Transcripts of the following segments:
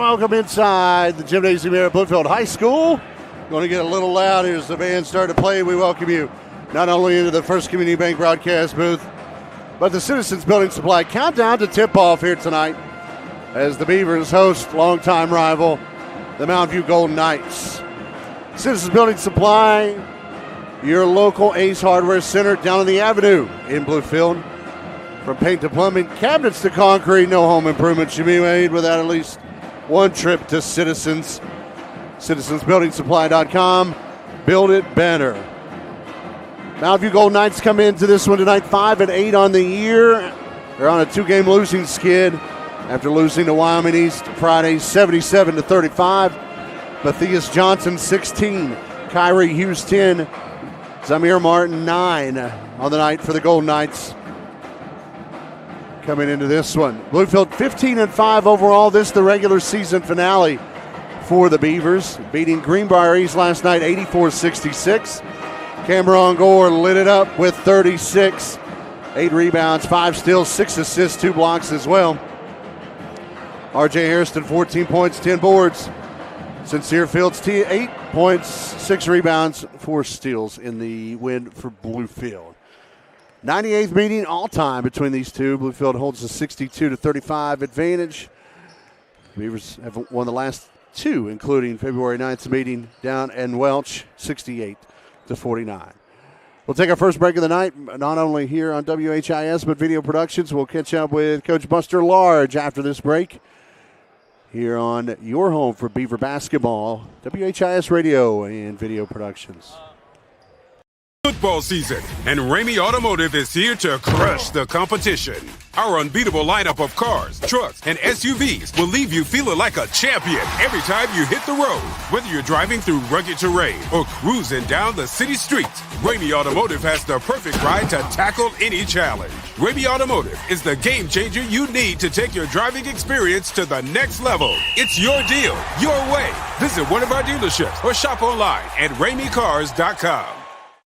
welcome inside the gymnasium here at Bluefield High School. Going to get a little loud here as the band start to play. We welcome you not only into the First Community Bank broadcast booth, but the Citizens Building Supply countdown to tip-off here tonight as the Beavers host longtime rival, the Mountain View Golden Knights. Citizens Building Supply, your local Ace Hardware Center down on the Avenue in Bluefield. From paint to plumbing, cabinets to concrete, no home improvement should be made without at least one trip to Citizens. CitizensBuildingSupply.com. Build it better. Mountain View Golden Knights come into this one tonight 5-8 on the year. They're on a 2-game losing skid after losing to Wyoming East Friday 77-35. Matthias Johnson 16, Kyrie Hughes 10, Zamir Martin 9 on the night for the Golden Knights. Coming into this one, Bluefield 15-5 overall. This the regular season finale for the Beavers, beating Greenbrier East last night 84-66. Cameron Gore lit it up with 36, 8 rebounds, 5 steals, 6 assists, 2 blocks as well. R.J. Hairston 14 points, 10 boards. Sincere Fields 8 points, 6 rebounds, 4 steals in the win for Bluefield. 98th meeting all time between these two. Bluefield holds a 62-35 advantage. Beavers have won the last 2, including February 9th meeting down in Welch, 68-49. We'll take our first break of the night, not only here on WHIS, but Video Productions. We'll catch up with Coach Buster Large after this break here on your home for Beaver basketball, WHIS Radio and Video Productions. Football season, and Ramey Automotive is here to crush the competition. Our unbeatable lineup of cars, trucks, and SUVs will leave you feeling like a champion every time you hit the road. Whether you're driving through rugged terrain or cruising down the city streets, Ramey Automotive has the perfect ride to tackle any challenge. Ramey Automotive is the game changer you need to take your driving experience to the next level. It's your deal, your way. Visit one of our dealerships or shop online at RameyCars.com.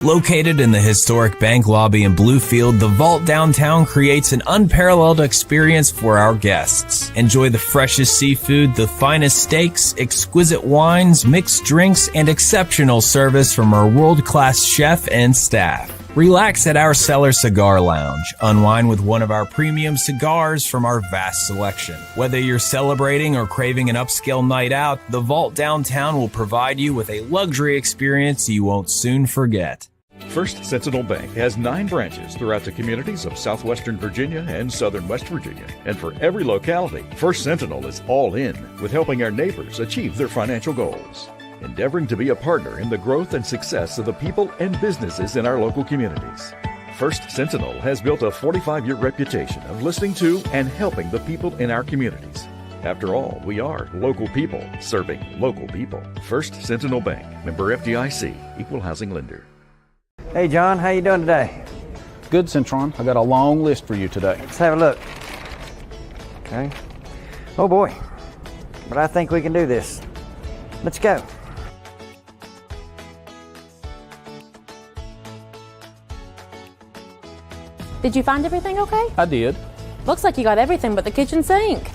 Located in the historic bank lobby in Bluefield, the Vault Downtown creates an unparalleled experience for our guests. Enjoy the freshest seafood, the finest steaks, exquisite wines, mixed drinks, and exceptional service from our world-class chef and staff. Relax at our Cellar Cigar Lounge. Unwind with one of our premium cigars from our vast selection. Whether you're celebrating or craving an upscale night out, the Vault Downtown will provide you with a luxury experience you won't soon forget. First Sentinel Bank has 9 branches throughout the communities of southwestern Virginia and southern West Virginia. And for every locality, First Sentinel is all in with helping our neighbors achieve their financial goals, endeavoring to be a partner in the growth and success of the people and businesses in our local communities. First Sentinel has built a 45-year reputation of listening to and helping the people in our communities. After all, we are local people serving local people. First Sentinel Bank, member FDIC, equal housing lender. Hey John, how you doing today? Good, Centron. I got a long list for you today. Let's have a look. Okay. Oh boy, but I think we can do this. Let's go. Did you find everything okay? I did. Looks like you got everything but the kitchen sink.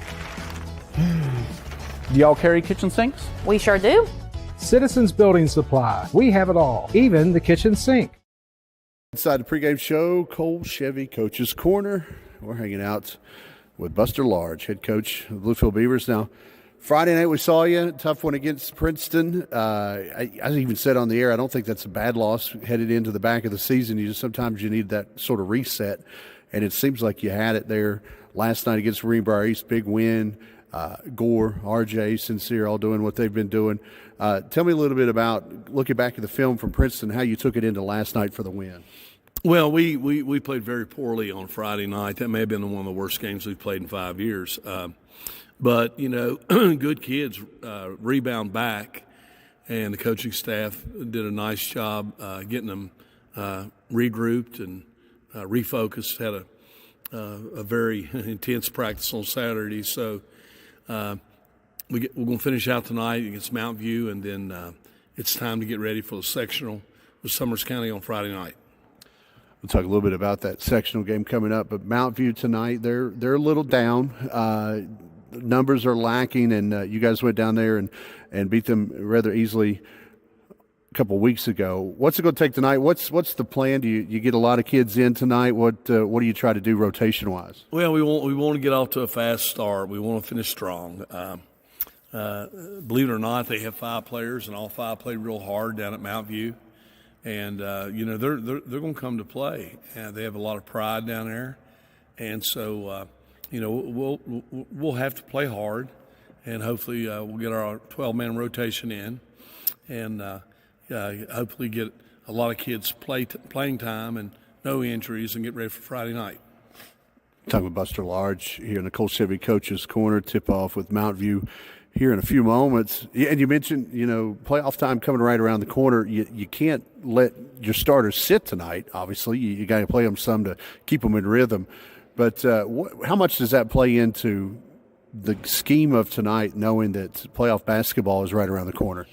Do y'all carry kitchen sinks? We sure do. Citizens Building Supply. We have it all, even the kitchen sink. Inside the pregame show, Cole Chevy Coach's Corner. We're hanging out with Buster Large, head coach of the Bluefield Beavers. Now, Friday night we saw you, tough one against Princeton. I even said on the air, I don't think that's a bad loss headed into the back of the season. Sometimes you need that sort of reset, and it seems like you had it there last night against Greenbrier East. Big win. Gore, RJ, Sincere, all doing what they've been doing. Tell me a little bit about looking back at the film from Princeton, how you took it into last night for the win. Well, we played very poorly on Friday night. That may have been one of the worst games we've played in 5 years. But, good kids rebound back, and the coaching staff did a nice job getting them regrouped and refocused. Had a very intense practice on Saturday. So we're going to finish out tonight against Mountain View, and then it's time to get ready for the sectional with Summers County on Friday night. We'll talk a little bit about that sectional game coming up, but Mountain View tonight, they're a little down. numbers are lacking, and you guys went down there and beat them rather easily a couple weeks ago. What's it going to take tonight? What's the plan? Do you get a lot of kids in tonight? What do you try to do rotation wise? Well, we want to get off to a fast start. We want to finish strong. Believe it or not, they have 5 players, and all 5 played real hard down at Mount View. And they're going to come to play. And they have a lot of pride down there, and so we'll have to play hard, and hopefully we'll get our 12-man rotation in, and hopefully get a lot of kids playing time and no injuries, and get ready for Friday night. Talking with Buster Large here in the Cole Chevy Coaches Corner. Tip off with Mount View here in a few moments. And you mentioned, playoff time coming right around the corner. You can't let your starters sit tonight, obviously. You got to play them some to keep them in rhythm. But how much does that play into the scheme of tonight, knowing that playoff basketball is right around the corner?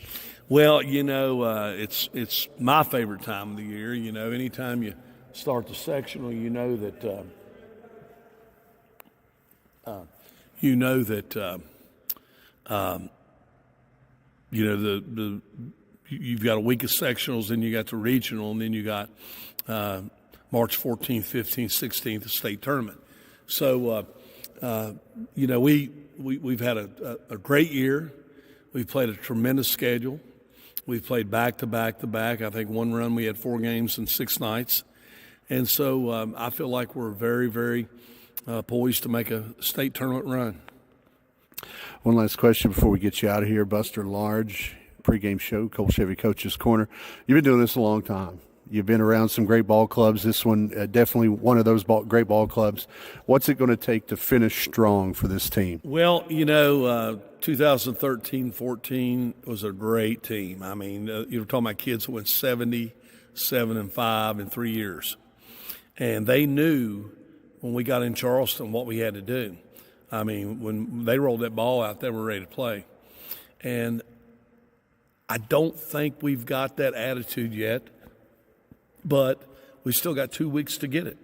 Well, it's my favorite time of the year. Anytime you start the sectional, you've got a week of sectionals, then you got the regional, and then you got March 14th, 15th, 16th, the state tournament. So, we've had a great year. We've played a tremendous schedule. We've played back to back to back. I think one run we had 4 games in 6 nights. And so I feel like we're very, very poised to make a state tournament run. One last question before we get you out of here. Buster Large, pregame show, Cole Chevy Coaches Corner. You've been doing this a long time. You've been around some great ball clubs. This one, definitely one of those great ball clubs. What's it going to take to finish strong for this team? Well, 2013-14 was a great team. I mean, you were talking about kids who went 77-5 in 3 years. And they knew when we got in Charleston what we had to do. I mean, when they rolled that ball out, they were ready to play. And I don't think we've got that attitude yet, but we still got 2 weeks to get it.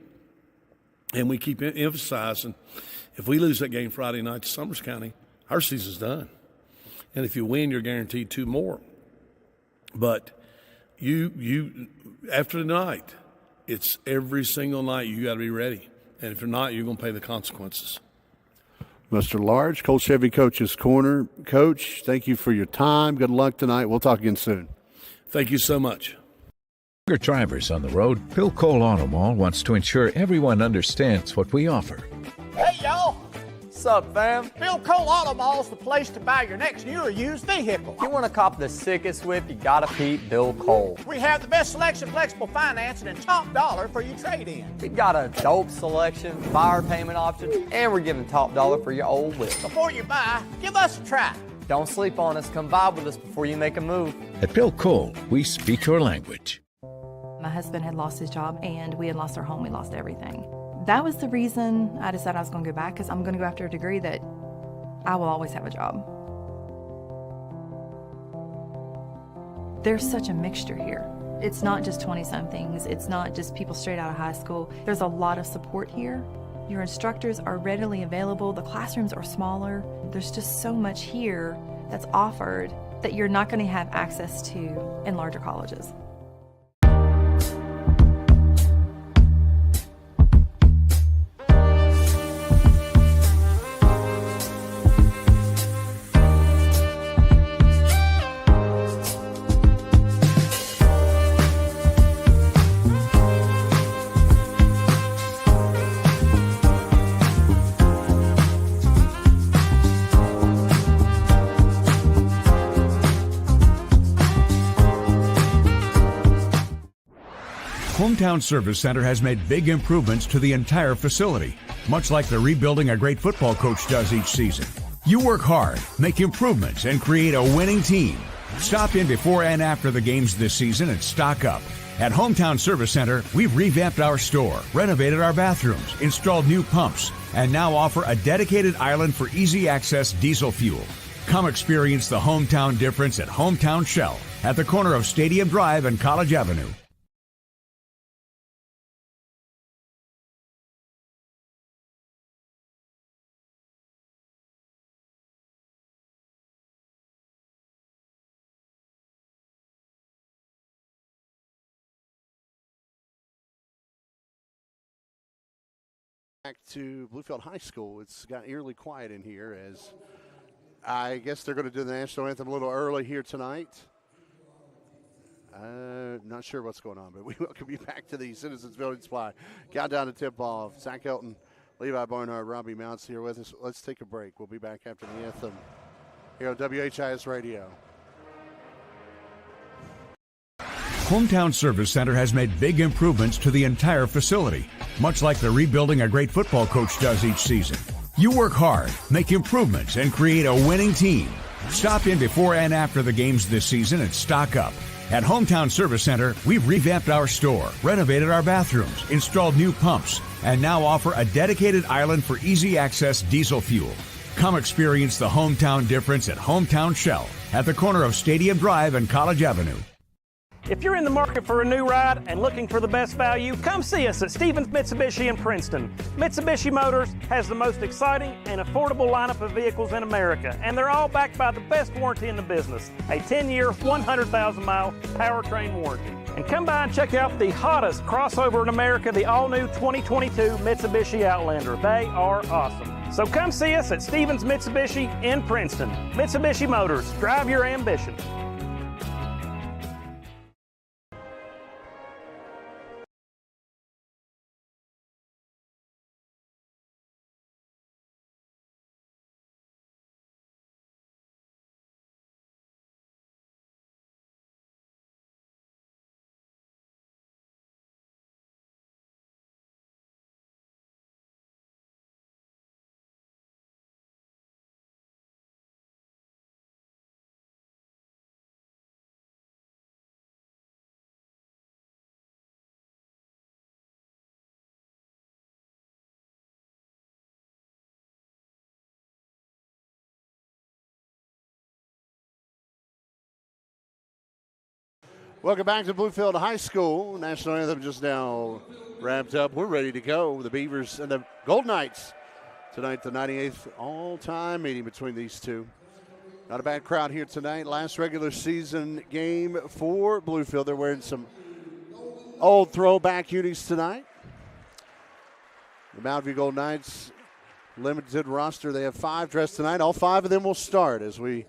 And we keep emphasizing, if we lose that game Friday night to Summers County, our season's done. And if you win, you're guaranteed 2 more. But you after tonight, it's every single night you got to be ready. And if you're not, you're going to pay the consequences. Mr. Large, Cole Chevy Coaches Corner. Coach, thank you for your time. Good luck tonight. We'll talk again soon. Thank you so much. For drivers on the road, Bill Cole Auto Mall wants to ensure everyone understands what we offer. Hey, y'all. What's up, fam? Bill Cole Auto Mall's the place to buy your next new or used vehicle. You want to cop the sickest whip, you gotta peep Bill Cole. We have the best selection, flexible financing, and top dollar for your trade-in. We got a dope selection, fire payment options, and we're giving top dollar for your old whip. Before you buy, give us a try. Don't sleep on us. Come vibe with us before you make a move. At Bill Cole, we speak your language. My husband had lost his job, and we had lost our home. We lost everything. That was the reason I decided I was going to go back, because I'm going to go after a degree that I will always have a job. There's such a mixture here. It's not just 20-somethings. It's not just people straight out of high school. There's a lot of support here. Your instructors are readily available. The classrooms are smaller. There's just so much here that's offered that you're not going to have access to in larger colleges. Hometown Service Center has made big improvements to the entire facility, much like the rebuilding a great football coach does each season. You work hard, make improvements, and create a winning team. Stop in before and after the games this season and stock up. At Hometown Service Center, we've revamped our store, renovated our bathrooms, installed new pumps, and now offer a dedicated island for easy access diesel fuel. Come experience the hometown difference at Hometown Shell at the corner of Stadium Drive and College Avenue. Back to Bluefield High School. It's got eerily quiet in here as I guess they're going to do the national anthem a little early here tonight. Not sure what's going on, but we welcome you back to the Citizens Building Supply. Countdown to tip-off. Zach Elton, Levi Barnhart, Robbie Mounts here with us. Let's take a break. We'll be back after the anthem here on WHIS Radio. Hometown Service Center has made big improvements to the entire facility, much like the rebuilding a great football coach does each season. You work hard, make improvements, and create a winning team. Stop in before and after the games this season and stock up. At Hometown Service Center, we've revamped our store, renovated our bathrooms, installed new pumps, and now offer a dedicated island for easy access diesel fuel. Come experience the hometown difference at Hometown Shell at the corner of Stadium Drive and College Avenue. If you're in the market for a new ride and looking for the best value, come see us at Stevens Mitsubishi in Princeton. Mitsubishi Motors has the most exciting and affordable lineup of vehicles in America, and they're all backed by the best warranty in the business, a 10-year, 100,000-mile powertrain warranty. And come by and check out the hottest crossover in America, the all-new 2022 Mitsubishi Outlander. They are awesome. So come see us at Stevens Mitsubishi in Princeton. Mitsubishi Motors, drive your ambition. Welcome back to Bluefield High School. National anthem just now wrapped up. We're ready to go. The Beavers and the Gold Knights tonight, the 98th all-time meeting between these two. Not a bad crowd here tonight. Last regular season game for Bluefield. They're wearing some old throwback unis tonight. The Mountain View Gold Knights, limited roster. They have 5 dressed tonight. All 5 of them will start as we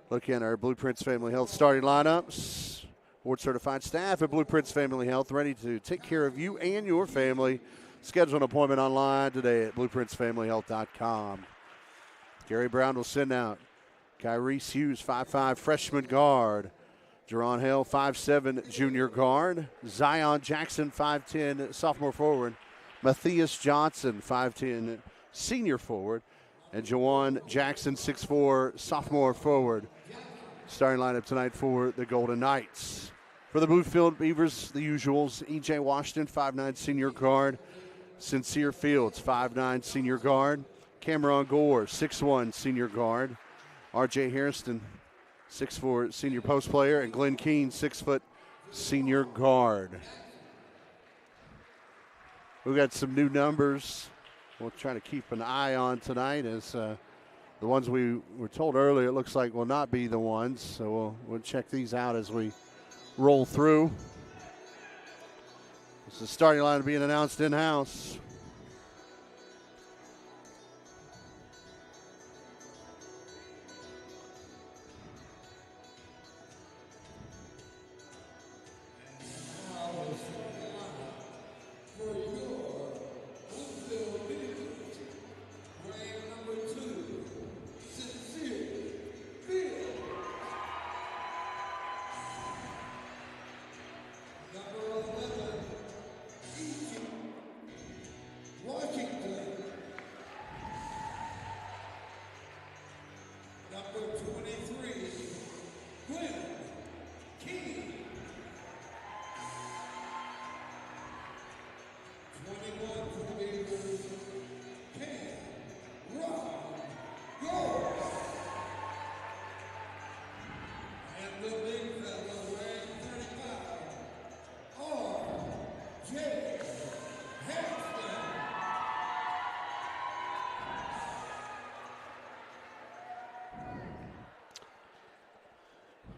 look at our Blueprints Family Health starting lineups. Board-certified staff at Blueprints Family Health ready to take care of you and your family. Schedule an appointment online today at blueprintsfamilyhealth.com. Gary Brown will send out Kyrie Hughes, 5'5", freshman guard. Jerron Hale, 5'7", junior guard. Zion Jackson, 5'10", sophomore forward. Matthias Johnson, 5'10", senior forward. And Jawan Jackson, 6'4", sophomore forward. Starting lineup tonight for the Golden Knights. For the Bluefield Beavers, the usuals, E.J. Washington, 5'9", senior guard. Sincere Fields, 5'9", senior guard. Cameron Gore, 6'1", senior guard. R.J. Hairston, 6'4", senior post player. And Glenn Keene, 6 foot, senior guard. We've got some new numbers we'll try to keep an eye on tonight as the ones we were told earlier, it looks like will not be the ones. So we'll check these out as we roll through. This is the starting line being announced in-house.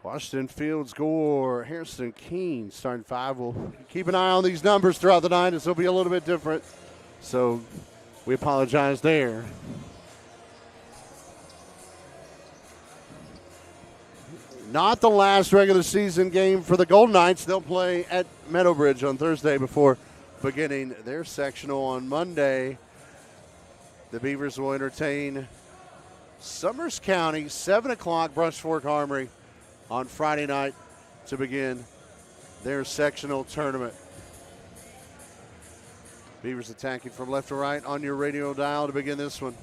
Washington, Fields, Gore, Hairston, Keene, starting 5. We'll keep an eye on these numbers throughout the night. This will be a little bit different. So We apologize there. Not the last regular season game for the Golden Knights. They'll play at Meadowbridge on Thursday before beginning their sectional on Monday. The Beavers will entertain Summers County, 7 o'clock, Brush Fork Armory on Friday night to begin their sectional tournament. Beavers attacking from left to right on your radio dial to begin this one.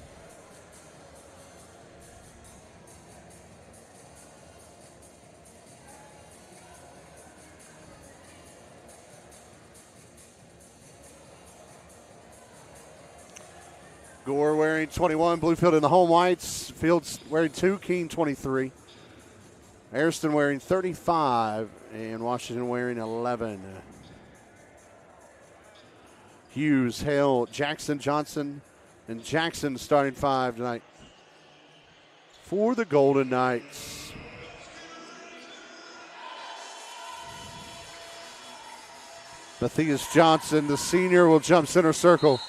Gore wearing 21, Bluefield in the home whites. Fields wearing 2, Keene 23. Ariston wearing 35, and Washington wearing 11. Hughes, Hale, Jackson, Johnson, and Jackson starting 5 tonight for the Golden Knights. Matthias Johnson, the senior, will jump center circle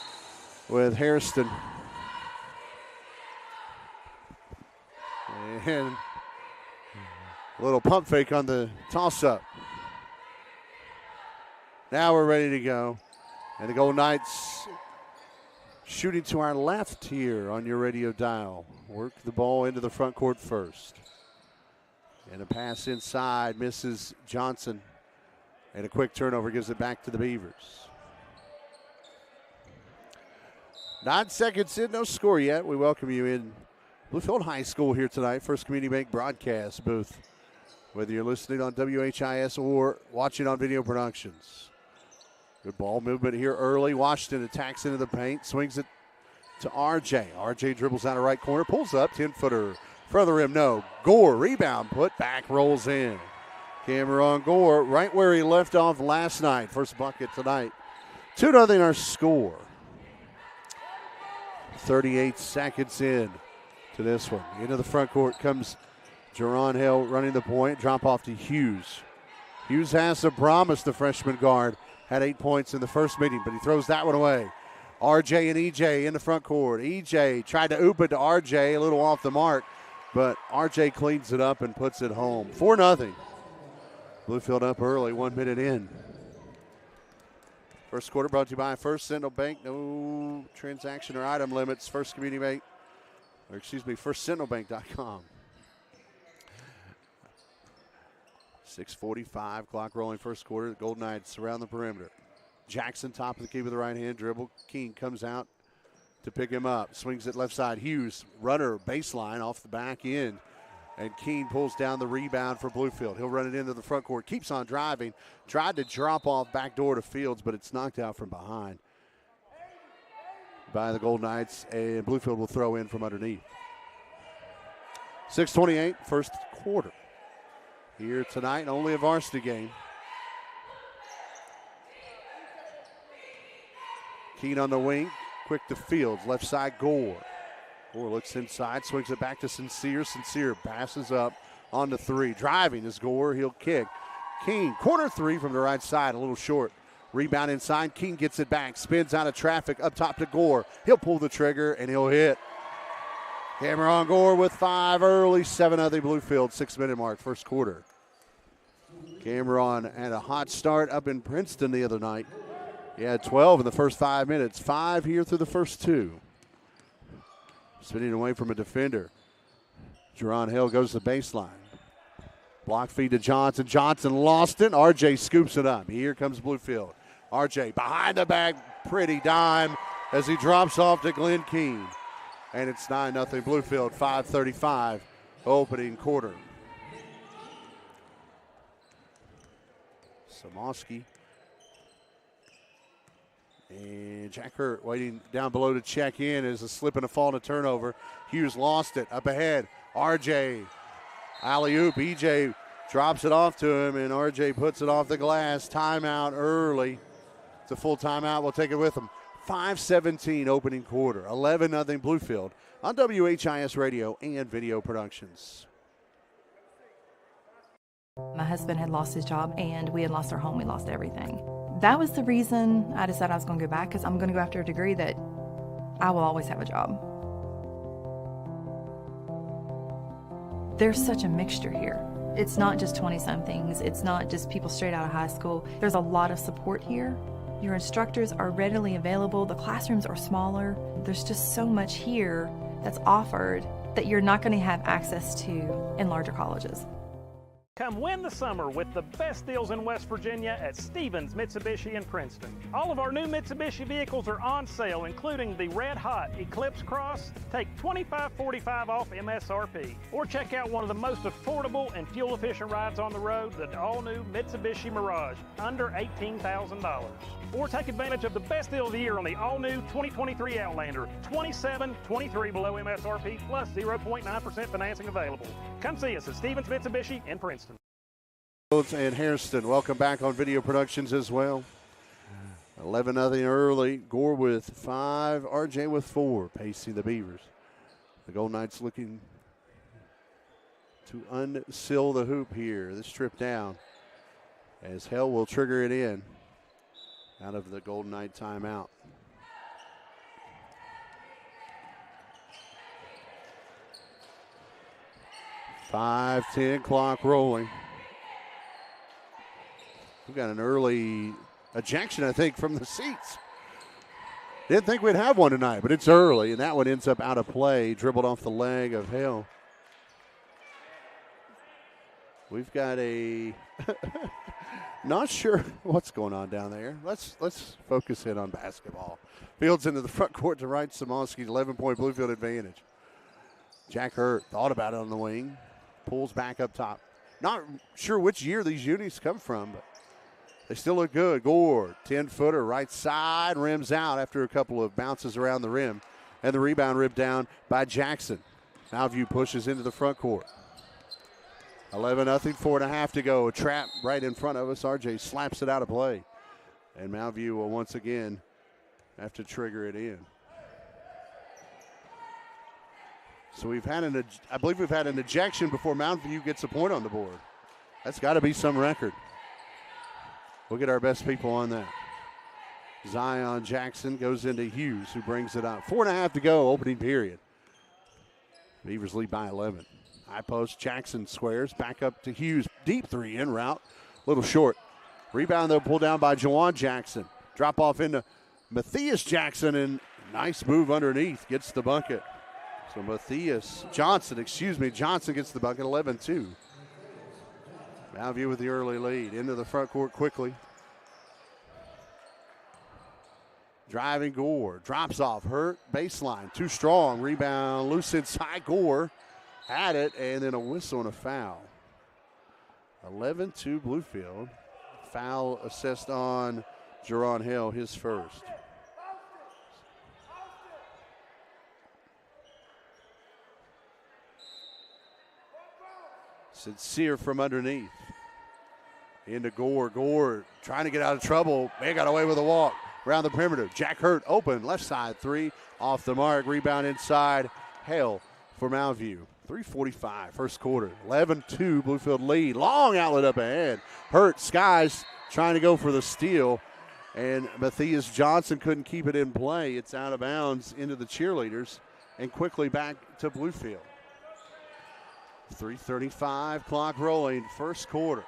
with Hairston. And a little pump fake on the toss-up. Now we're ready to go. And the Golden Knights shooting to our left here on your radio dial. Work the ball into the front court first. And a pass inside, misses Johnson. And a quick turnover gives it back to the Beavers. 9 seconds in, no score yet. We welcome you in Bluefield High School here tonight, First Community Bank broadcast booth. Whether you're listening on WHIS or watching on Video Productions. Good ball movement here early. Washington attacks into the paint, swings it to RJ. RJ dribbles out of right corner, pulls up, 10-footer. Front of the rim, no. Gore, rebound, put back, rolls in. Cameron Gore, right where he left off last night. First bucket tonight. 2-0 our score. 38 seconds in to this one. Into the front court comes Jerron Hill running the point. Drop off to Hughes. Hughes has some promise, the freshman guard. Had 8 points in the first meeting, but he throws that one away. RJ and EJ in the front court. EJ tried to oop it to RJ, a little off the mark, but RJ cleans it up and puts it home. 4-0. Bluefield up early, 1 minute in. First quarter brought to you by First Central Bank. No transaction or item limits. First Community Bank, firstcentralbank.com. 6:45, clock rolling first quarter. The Golden Knights around the perimeter. Jackson, top of the key with the right hand dribble. King comes out to pick him up. Swings it left side. Hughes, runner, baseline off the back end. And Keene pulls down the rebound for Bluefield. He'll run it into the front court. Keeps on driving. Tried to drop off backdoor to Fields, but it's knocked out from behind by the Golden Knights. And Bluefield will throw in from underneath. 6:28, first quarter. Here tonight, only a varsity game. Keene on the wing, quick to Fields, left side Gore. Gore looks inside, swings it back to Sincere. Sincere passes up on the 3. Driving is Gore, he'll kick. Keene, corner 3 from the right side, a little short. Rebound inside, Keene gets it back, spins out of traffic, up top to Gore. He'll pull the trigger and he'll hit. Cameron Gore with 5 early, 7-0 Bluefield, 6-minute mark, first quarter. Cameron had a hot start up in Princeton the other night. He had 12 in the first 5 minutes, 5 here through the first 2. Spinning away from a defender. Jerron Hill goes to the baseline. Block feed to Johnson. Johnson lost it. RJ scoops it up. Here comes Bluefield. RJ behind the back, pretty dime as he drops off to Glenn Keene. And it's 9-0 Bluefield, 5:35 opening quarter. Samoski. And Jack Hurt waiting down below to check in as a slip and a fall and a turnover. Hughes lost it. Up ahead. RJ. Alley-oop. EJ drops it off to him, and RJ puts it off the glass. Timeout early. It's a full timeout. We'll take it with him. 5:17 opening quarter. 11-0 Bluefield on WHIS Radio and Video Productions. My husband had lost his job, and we had lost our home. We lost everything. That was the reason I decided I was going to go back, because I'm going to go after a degree that I will always have a job. There's such a mixture here. It's not just 20-somethings. It's not just people straight out of high school. There's a lot of support here. Your instructors are readily available. The classrooms are smaller. There's just so much here that's offered that you're not going to have access to in larger colleges. Come win the summer with the best deals in West Virginia at Stevens Mitsubishi in Princeton. All of our new Mitsubishi vehicles are on sale, including the red hot Eclipse Cross. Take $25.45 off MSRP. Or check out one of the most affordable and fuel-efficient rides on the road, the all-new Mitsubishi Mirage, under $18,000. Or take advantage of the best deal of the year on the all-new 2023 Outlander, $27.23 below MSRP, plus 0.9% financing available. Come see us at Stevens Mitsubishi in Princeton. And Hairston, welcome back on Video Productions as well. 11-0 early. Gore with 5, RJ with 4, pacing the Beavers. The Gold Knights looking to unseal the hoop here. This trip down as Hell will trigger it in out of the Golden Knight timeout. .5-10 clock rolling. We've got an early ejection, I think, from the seats. Didn't think we'd have one tonight, but it's early, and that one ends up out of play, dribbled off the leg of Hale. We've got a not sure what's going on down there. Let's focus in on basketball. Fields into the front court to right. Samoski, 11-point Bluefield advantage. Jack Hurt thought about it on the wing. Pulls back up top. Not sure which year these unis come from, but they still look good. Gore, 10-footer, right side, rims out after a couple of bounces around the rim. And the rebound ripped down by Jackson. Mountview pushes into the front court. 11-0, 4.5 to go. A trap right in front of us. RJ slaps it out of play. And Mountview will once again have to trigger it in. So I believe we've had an ejection before Mountview gets a point on the board. That's got to be some record. We'll get our best people on that. Zion Jackson goes into Hughes, who brings it up. 4.5 to go, opening period. Beavers lead by 11. High post, Jackson squares, back up to Hughes. Deep three in route, little short. Rebound, though, pulled down by Jawan Jackson. Drop off into Matthias Jackson, and nice move underneath, gets the bucket. So Johnson gets the bucket, 11-2. Mountview with the early lead. Into the front court quickly. Driving Gore. Drops off. Hurt. Baseline. Too strong. Rebound. Loose inside. Gore had it. And then a whistle and a foul. 11-2 Bluefield. Foul assessed on Jerron Hill, his first. Sincere from underneath. Into Gore. Gore trying to get out of trouble. May got away with a walk. Around the perimeter. Jack Hurt open. Left side three. Off the mark. Rebound inside. Hale for Mountview. 3:45 first quarter. 11-2 Bluefield lead. Long outlet up ahead. Hurt skies trying to go for the steal. And Matthias Johnson couldn't keep it in play. It's out of bounds into the cheerleaders. And quickly back to Bluefield. 3:35 clock rolling. First quarter.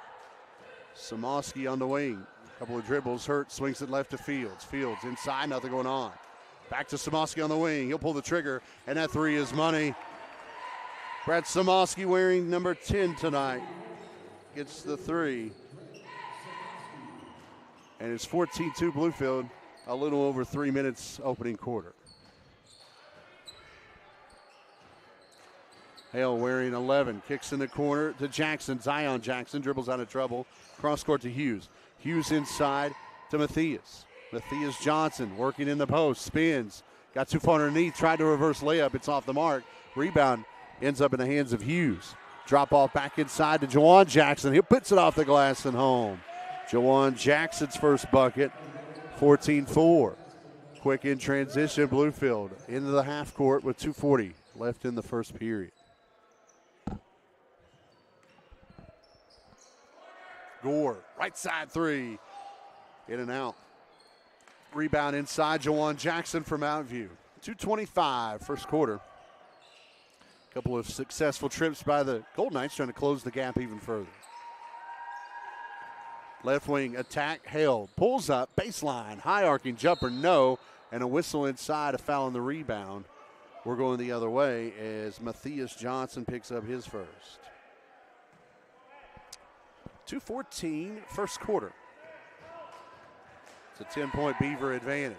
Samoski on the wing. Couple of dribbles. Hurt swings it left to Fields. Fields inside. Nothing going on. Back to Samoski on the wing. He'll pull the trigger. And that three is money. Brad Samoski, wearing number 10 tonight, gets the three. And it's 14-2 Bluefield. A little over 3 minutes opening quarter. Hale wearing 11. Kicks in the corner to Jackson. Zion Jackson dribbles out of trouble. Cross court to Hughes. Hughes inside to Matthias. Matthias Johnson working in the post. Spins. Got too far underneath. Tried to reverse layup. It's off the mark. Rebound ends up in the hands of Hughes. Drop off back inside to Jawan Jackson. He puts it off the glass and home. Jawan Jackson's first bucket. 14-4. Quick in transition. Bluefield into the half court with 2:40 left in the first period. Gore, right side three. In and out. Rebound inside, Jawan Jackson for Mountview. 2:25 first quarter. A couple of successful trips by the Golden Knights trying to close the gap even further. Left wing attack, Hale pulls up, baseline, high arcing jumper, no, and a whistle inside, a foul on the rebound. We're going the other way as Matthias Johnson picks up his first. 2:14 first quarter. It's a 10-point Beaver advantage.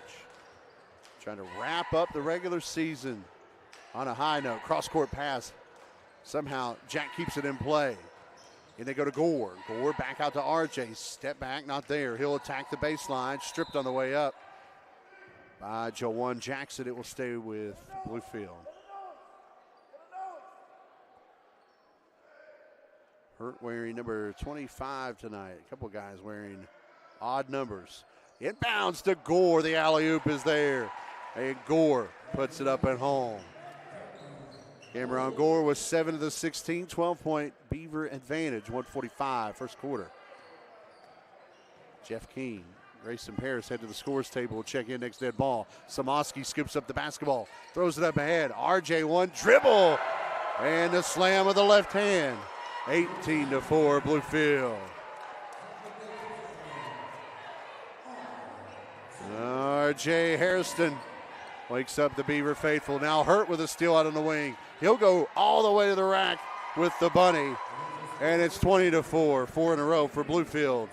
Trying to wrap up the regular season on a high note. Cross-court pass. Somehow Jack keeps it in play. And they go to Gore. Gore back out to RJ. Step back, not there. He'll attack the baseline. Stripped on the way up by Jawan Jackson. It will stay with Bluefield. Hurt wearing number 25 tonight. A couple guys wearing odd numbers. Inbounds to Gore. The alley-oop is there. And Gore puts it up at home. Cameron Gore was 7 of the 16, 12-point Beaver advantage, 1:45 first quarter. Jeff King, Grayson Paris head to the scores table, will check in next dead ball. Samoski scoops up the basketball, throws it up ahead. RJ one dribble, and a slam with the left hand. 18-4 Bluefield. RJ Hairston wakes up the Beaver faithful. Now Hurt with a steal out on the wing. He'll go all the way to the rack with the bunny. And it's 20-4, 4 in a row for Bluefield.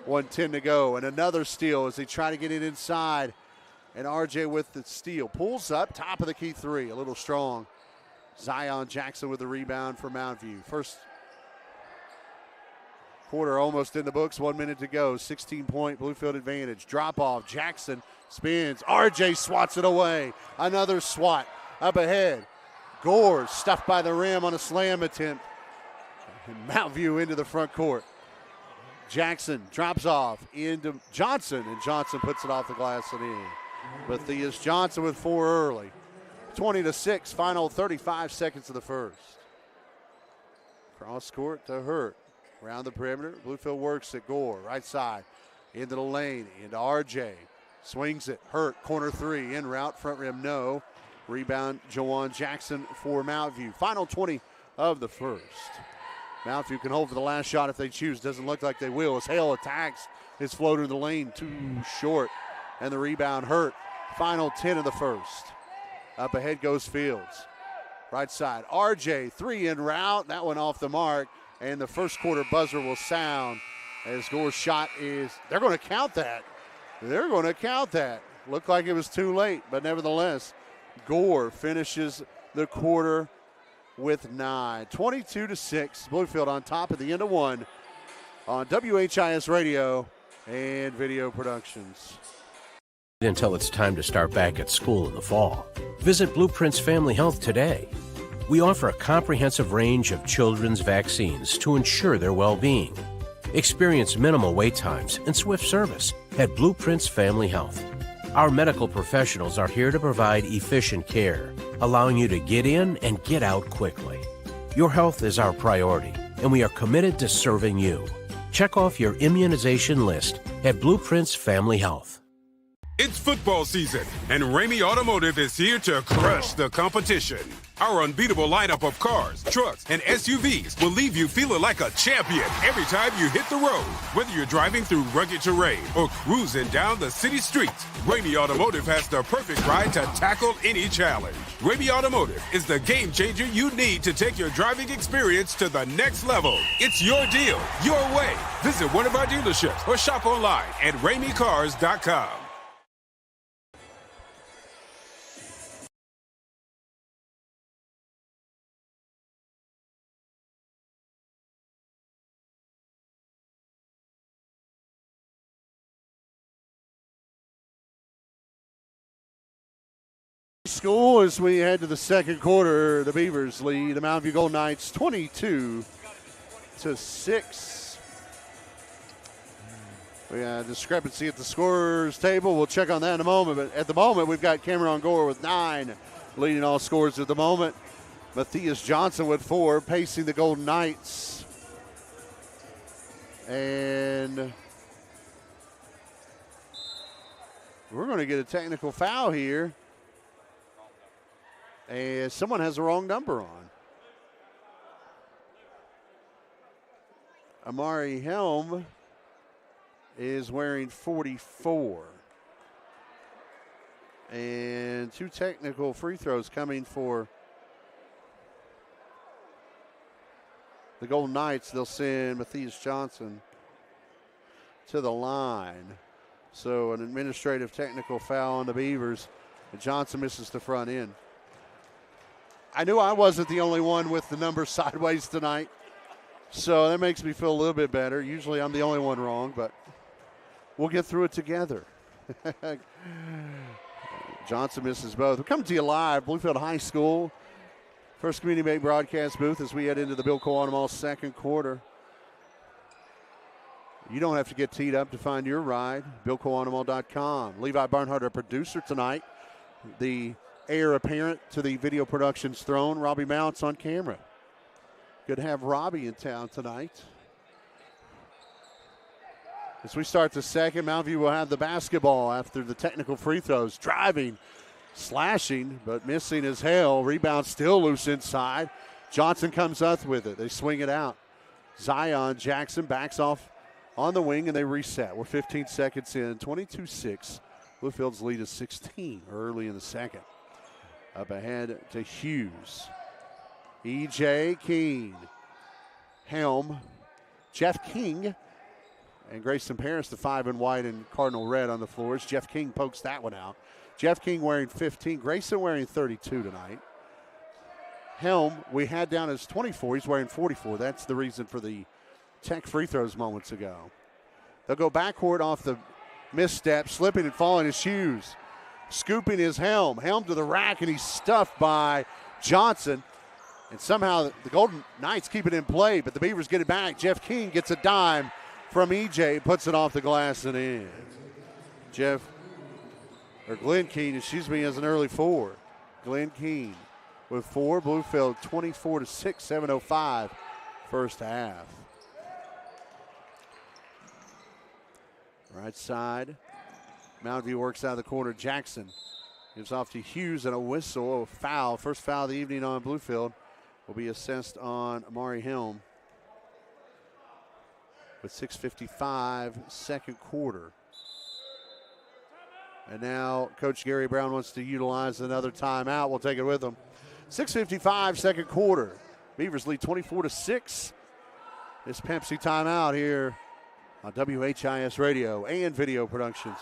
1:10 to go. And another steal as they try to get it inside. And RJ with the steal. Pulls up, top of the key three. A little strong. Zion Jackson with the rebound for Mountain View. First quarter almost in the books. 1 minute to go. 16-point Bluefield advantage. Drop off. Jackson spins. RJ swats it away. Another swat up ahead. Gore stuffed by the rim on a slam attempt. And Mountain View into the front court. Jackson drops off into Johnson, and Johnson puts it off the glass and in. Matthias Johnson with 4 early. 20-6, final 35 seconds of the first. Cross court to Hurt. Around the perimeter, Bluefield works at Gore, right side, into the lane, into RJ. Swings it, Hurt, corner three, in route, front rim, no. Rebound, Jawan Jackson for Mountain View. Final 20 of the first. Mountain View can hold for the last shot if they choose. Doesn't look like they will as Hale attacks his floater in the lane, too short. And the rebound Hurt. Final 10 of the first. Up ahead goes Fields. Right side, RJ, three in route. That one off the mark. And the first quarter buzzer will sound as Gore's shot is, they're going to count that. They're going to count that. Looked like it was too late, but nevertheless, Gore finishes the quarter with 9. 22-6, Bluefield on top at the end of one on WHIS Radio and Video Productions. Until it's time to start back at school in the fall. Visit Blueprints Family Health today. We offer a comprehensive range of children's vaccines to ensure their well-being. Experience minimal wait times and swift service at Blueprints Family Health. Our medical professionals are here to provide efficient care, allowing you to get in and get out quickly. Your health is our priority, and we are committed to serving you. Check off your immunization list at Blueprints Family Health. It's football season, and Ramey Automotive is here to crush the competition. Our unbeatable lineup of cars, trucks, and SUVs will leave you feeling like a champion every time you hit the road. Whether you're driving through rugged terrain or cruising down the city streets, Ramey Automotive has the perfect ride to tackle any challenge. Ramey Automotive is the game changer you need to take your driving experience to the next level. It's your deal, your way. Visit one of our dealerships or shop online at RameyCars.com. School as we head to the second quarter. The Beavers lead the Mountain View Golden Knights 22-6. We got a discrepancy at the scorers table. We'll check on that in a moment. But at the moment, we've got Cameron Gore with 9, leading all scores at the moment. Matthias Johnson with 4, pacing the Golden Knights. And we're going to get a technical foul here. And someone has the wrong number on. Amari Helm is wearing 44. And 2 technical free throws coming for the Golden Knights. They'll send Matthias Johnson to the line. So an administrative technical foul on the Beavers. And Johnson misses the front end. I knew I wasn't the only one with the number sideways tonight. So that makes me feel a little bit better. Usually I'm the only one wrong, but we'll get through it together. Johnson misses both. We're coming to you live, Bluefield High School. First Community Bank broadcast booth as we head into the Bill Cole Automall second quarter. You don't have to get teed up to find your ride. BillColeAutomall.com. Levi Barnhart, our producer tonight. The heir apparent to the video productions throne, Robbie Mounts on camera. Good to have Robbie in town tonight. As we start the second, Mountain View will have the basketball after the technical free throws. Driving, slashing, but missing as hell. Rebound still loose inside. Johnson comes up with it. They swing it out. Zion Jackson backs off on the wing, and they reset. We're 15 seconds in, 22-6. Bluefield's lead is 16 early in the second. Up ahead to Hughes. E.J. King. Helm. Jeff King. And Grayson Paris, the 5 in white and cardinal red on the floors. Jeff King pokes that one out. Jeff King wearing 15. Grayson wearing 32 tonight. Helm, we had down as 24. He's wearing 44. That's the reason for the tech free throws moments ago. They'll go backcourt off the misstep, slipping and falling his shoes. Scooping his Helm. Helm to the rack, and he's stuffed by Johnson. And somehow the Golden Knights keep it in play, but the Beavers get it back. Jeff King gets a dime from EJ, puts it off the glass and in. Glenn Keene, has an early 4. Glenn Keene with 4. Bluefield 24-6, 7:05 first half. Right side. Mountain View works out of the corner. Jackson gives off to Hughes and a whistle, a foul. First foul of the evening on Bluefield will be assessed on Amari Helm. With 6:55 second quarter. And now Coach Gary Brown wants to utilize another timeout. We'll take it with him. 6:55 second quarter. Beavers lead 24-6. This Pepsi timeout here on WHIS Radio and Video Productions.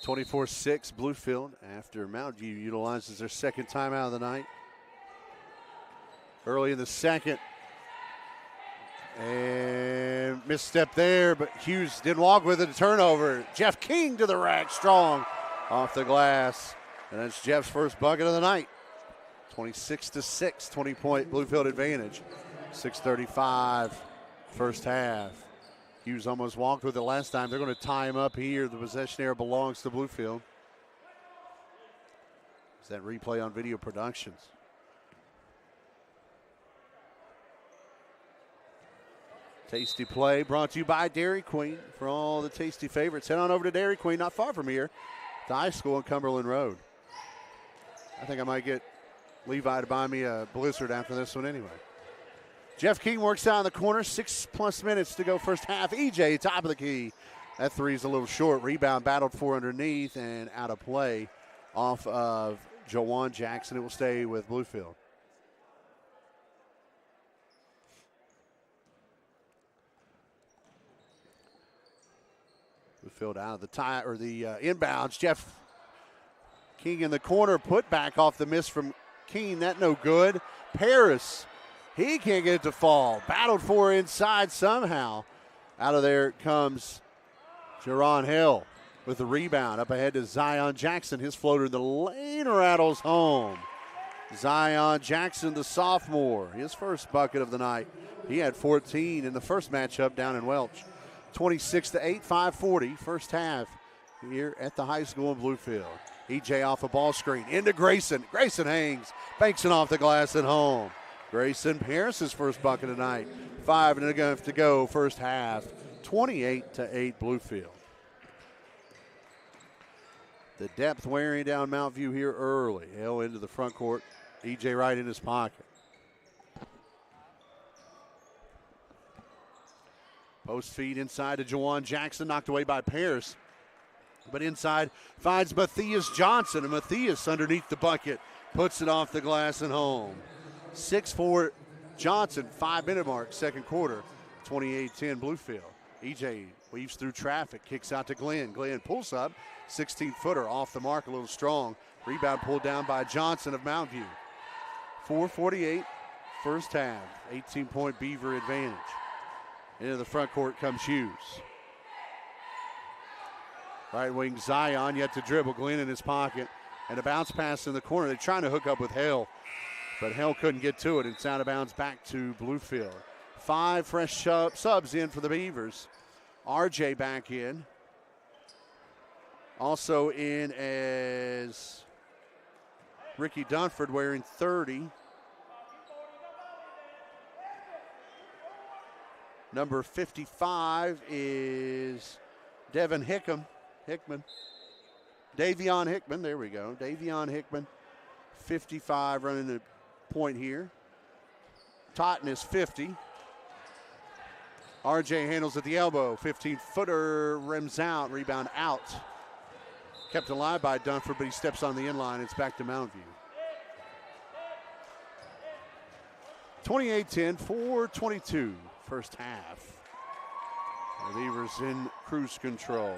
(24-6) Bluefield after Mountain View utilizes their second timeout of the night. Early in the second. And misstep there, but Hughes didn't walk with it. A turnover. Jeff King to the rack, strong off the glass. And that's Jeff's first bucket of the night. 26-6, 20-point Bluefield advantage. 6:35 first half. Hughes almost walked with it last time. They're going to tie him up here. The possession area belongs to Bluefield. Is that replay on Video Productions? Tasty play brought to you by Dairy Queen. For all the tasty favorites, head on over to Dairy Queen, not far from here, to high school on Cumberland Road. I think I might get Levi to buy me a Blizzard after this one anyway. Jeff King works out in the corner. 6+ minutes to go first half. EJ, top of the key. That three's a little short. Rebound battled for underneath and out of play off of Jawan Jackson. It will stay with Bluefield. Bluefield out of the tie or the inbounds. Jeff King in the corner, put back off the miss from Keene. That no good. Paris, he can't get it to fall. Battled for inside somehow. Out of there comes Jerron Hill with the rebound. Up ahead to Zion Jackson. His floater in the lane rattles home. Zion Jackson, the sophomore, his first bucket of the night. He had 14 in the first matchup down in Welch. 26-8, 5:40, first half here at the high school in Bluefield. EJ off a ball screen into Grayson. Grayson hangs, banks it off the glass and home. Grayson Paris' first bucket tonight. 5:05 to go, first half. 28-8 Bluefield. The depth wearing down Mount View here early. Hill into the front court. EJ right in his pocket. Post feed inside to Jawan Jackson, knocked away by Paris. But inside finds Matthias Johnson, and Matthias underneath the bucket puts it off the glass and home. 6-4 Johnson, 5-minute mark, second quarter, 28-10 Bluefield. EJ weaves through traffic, kicks out to Glenn. Glenn pulls up, 16-footer off the mark, a little strong. Rebound pulled down by Johnson of Mount View. 4:48 first half, 18-point Beaver advantage. Into the front court comes Hughes. Right wing Zion yet to dribble. Glenn in his pocket. And a bounce pass in the corner. They're trying to hook up with Hale, but Hale couldn't get to it. It's out of bounds back to Bluefield. 5 fresh subs in for the Beavers. RJ back in. Also in as Ricky Dunford wearing 30. Number 55 is Devin Hickman. Davion Hickman, there we go. Davion Hickman, 55, running the point here. Totten is 50. RJ handles at the elbow. 15-footer rims out, rebound out. Kept alive by Dunford, but he steps on the inline. It's back to Mount View. 28-10, 4:22, first half. The Beavers in cruise control.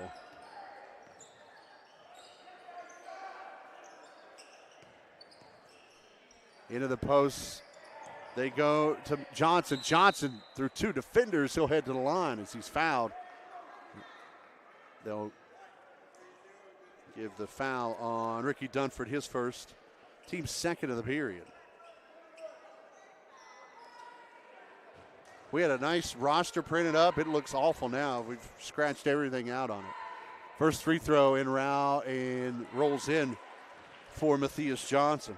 Into the post. They go to Johnson. Johnson through 2 defenders. He'll head to the line as he's fouled. They'll give the foul on Ricky Dunford, his first. Team's second of the period. We had a nice roster printed up. It looks awful now. We've scratched everything out on it. First free throw in row and rolls in for Matthias Johnson.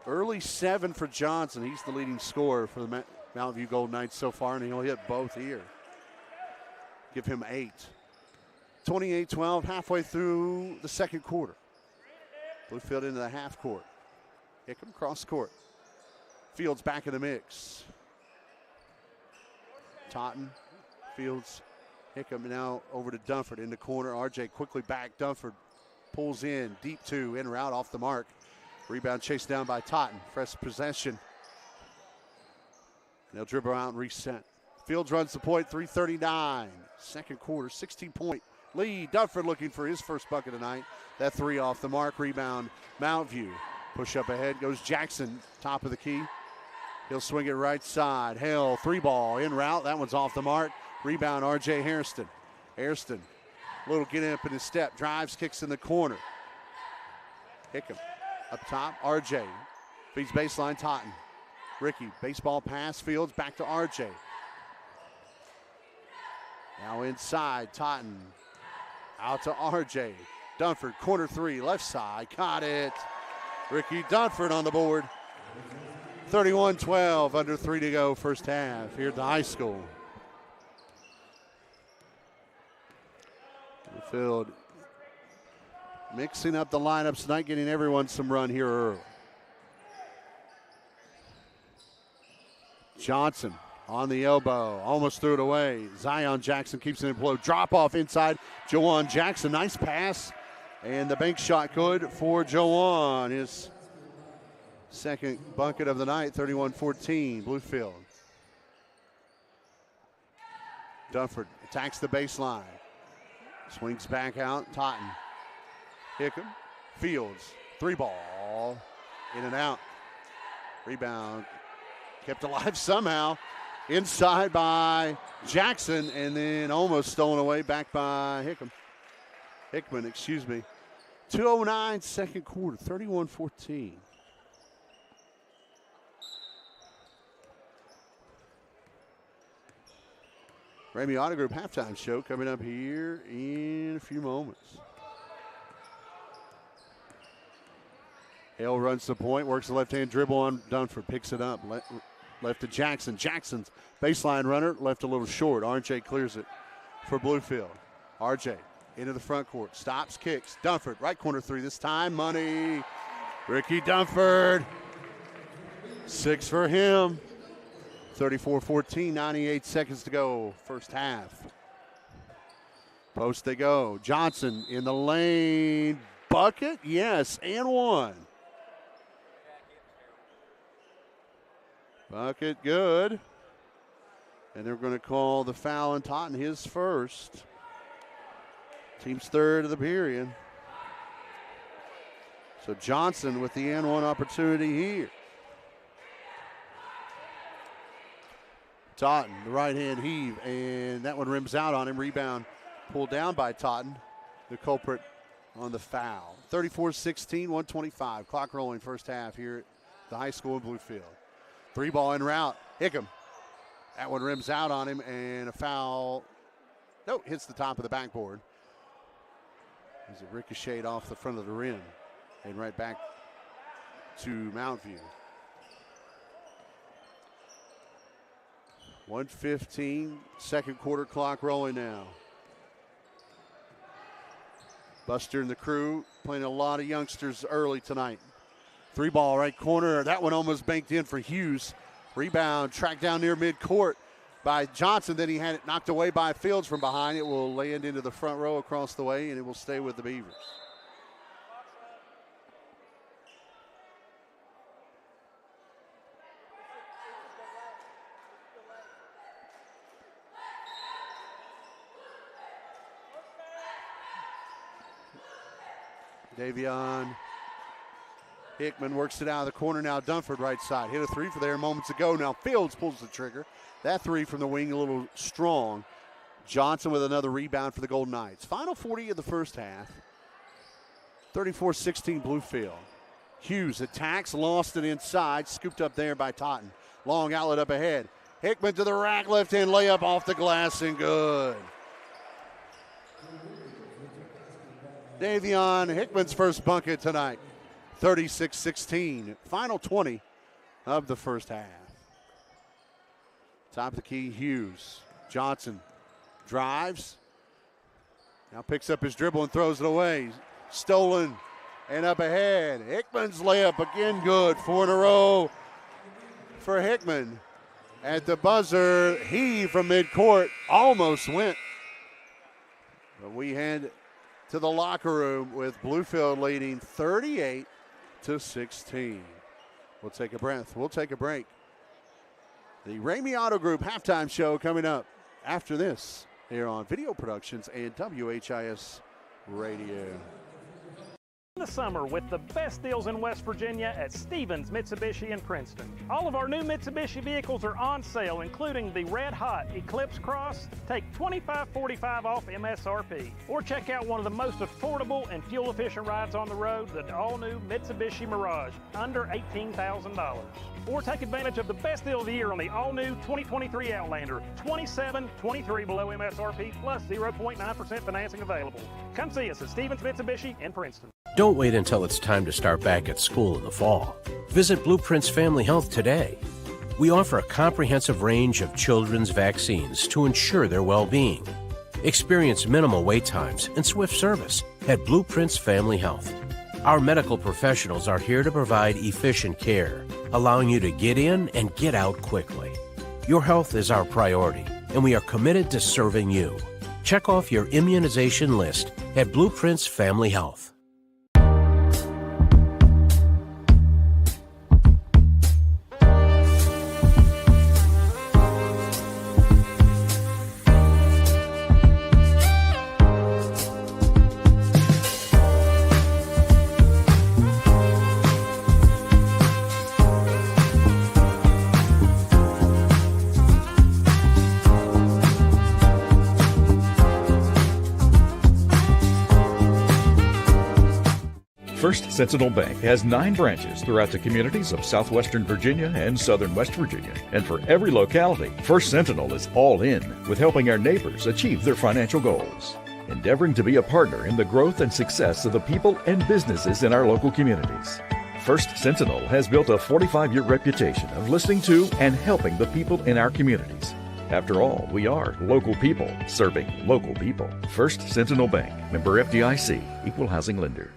Early 7 for Johnson. He's the leading scorer for the Mount View Golden Knights so far, and he'll hit both here. Give him 8. 28-12, halfway through the second quarter. Bluefield into the half court. Hickman cross court. Fields back in the mix. Totten, Fields, Hickman now over to Dunford in the corner. RJ quickly back. Dunford pulls in, deep 2, in route off the mark. Rebound chased down by Totten. Fresh possession. They'll dribble out and reset. Fields runs the point, 3:39. Second quarter, 16-point lead. Dunford looking for his first bucket tonight. That 3 off the mark. Rebound, Mount View. Push up ahead goes Jackson, top of the key. He'll swing it right side. Hale, 3-ball in route. That one's off the mark. Rebound, R.J. Hairston. Hairston, little get up in his step. Drives, kicks in the corner. Hickman. Up top, RJ. Feeds baseline, Totten. Ricky, baseball pass, Fields, back to RJ. Now inside, Totten. Out to RJ. Dunford, corner 3, left side, got it. Ricky Dunford on the board. 31-12, under 3 to go, first half here at the high school. Bluefield mixing up the lineups tonight, getting everyone some run here early. Johnson On the elbow, almost threw it away. Zion Jackson keeps it in flow. Drop off inside. Jawan Jackson, nice pass. And the bank shot good for Jawan. His second bucket of the night, 31-14, Bluefield. Dunford attacks the baseline. Swings back out, Totten. Hickam, Fields, 3-ball, in and out. Rebound, kept alive somehow. Inside by Jackson, and then almost stolen away back by Hickman, excuse me. 2:09 second quarter, 31-14. Ramey Auto Group halftime show coming up here in a few moments. Hale runs the point, works the left-hand dribble on Dunford, picks it up. Left to Jackson. Jackson's baseline runner left a little short. RJ clears it for Bluefield. RJ into the front court. Stops, kicks. Dunford, right corner three this time. Money. Ricky Dunford. 6 for him. 34-14, 98 seconds to go. First half. Post they go. Johnson in the lane. Bucket, yes, and one. Bucket good. And they're going to call the foul on Totten, his first. Team's third of the period. So Johnson with the and one opportunity here. Totten, the right-hand heave, and that one rims out on him. Rebound pulled down by Totten, the culprit on the foul. 34-16, 1:25. Clock rolling first half here at the high school in Bluefield. 3-ball en route. Hickam. That one rims out on him, and a foul. No, hits the top of the backboard. As it ricocheted off the front of the rim and right back to Mount View. 1:15, second quarter clock rolling now. Buster and the crew playing a lot of youngsters early tonight. 3-ball right corner. That one almost banked in for Hughes. Rebound tracked down near midcourt by Johnson. Then he had it knocked away by Fields from behind. It will land into the front row across the way, and it will stay with the Beavers. Davion Hickman works it out of the corner now. Dunford right side. Hit a three for there moments ago. Now Fields pulls the trigger. That three from the wing a little strong. Johnson with another rebound for the Golden Knights. Final 40 of the first half. 34-16 Bluefield. Hughes attacks, lost it inside. Scooped up there by Totten. Long outlet up ahead. Hickman to the rack, left-hand layup off the glass and good. Davion Hickman's first bucket tonight. 36-16. Final 20 of the first half. Top of the key, Hughes. Johnson drives. Now picks up his dribble and throws it away. Stolen and up ahead. Hickman's layup again good. 4 in a row for Hickman. At the buzzer, he from midcourt almost went. But we head to the locker room with Bluefield leading 38-16. We'll take a breath. We'll take a break. The Ramey Auto Group halftime show coming up after this here on Video Productions and WHIS Radio. In the summer with the best deals in West Virginia at Stevens Mitsubishi in Princeton. All of our new Mitsubishi vehicles are on sale, including the red hot Eclipse Cross. Take $25.45 off MSRP. Or check out one of the most affordable and fuel efficient rides on the road, the all new Mitsubishi Mirage, under $18,000. Or take advantage of the best deal of the year on the all new 2023 Outlander, $27.23 below MSRP plus 0.9% financing available. Come see us at Stevens Mitsubishi in Princeton. Don't wait until it's time to start back at school in the fall. Visit Blueprints Family Health today. We offer a comprehensive range of children's vaccines to ensure their well-being. Experience minimal wait times and swift service at Blueprints Family Health. Our medical professionals are here to provide efficient care, allowing you to get in and get out quickly. Your health is our priority, and we are committed to serving you. Check off your immunization list at Blueprints Family Health. First Sentinel Bank has 9 branches throughout the communities of southwestern Virginia and southern West Virginia. And for every locality, First Sentinel is all in with helping our neighbors achieve their financial goals, endeavoring to be a partner in the growth and success of the people and businesses in our local communities. First Sentinel has built a 45-year reputation of listening to and helping the people in our communities. After all, we are local people serving local people. First Sentinel Bank, member FDIC, equal housing lender.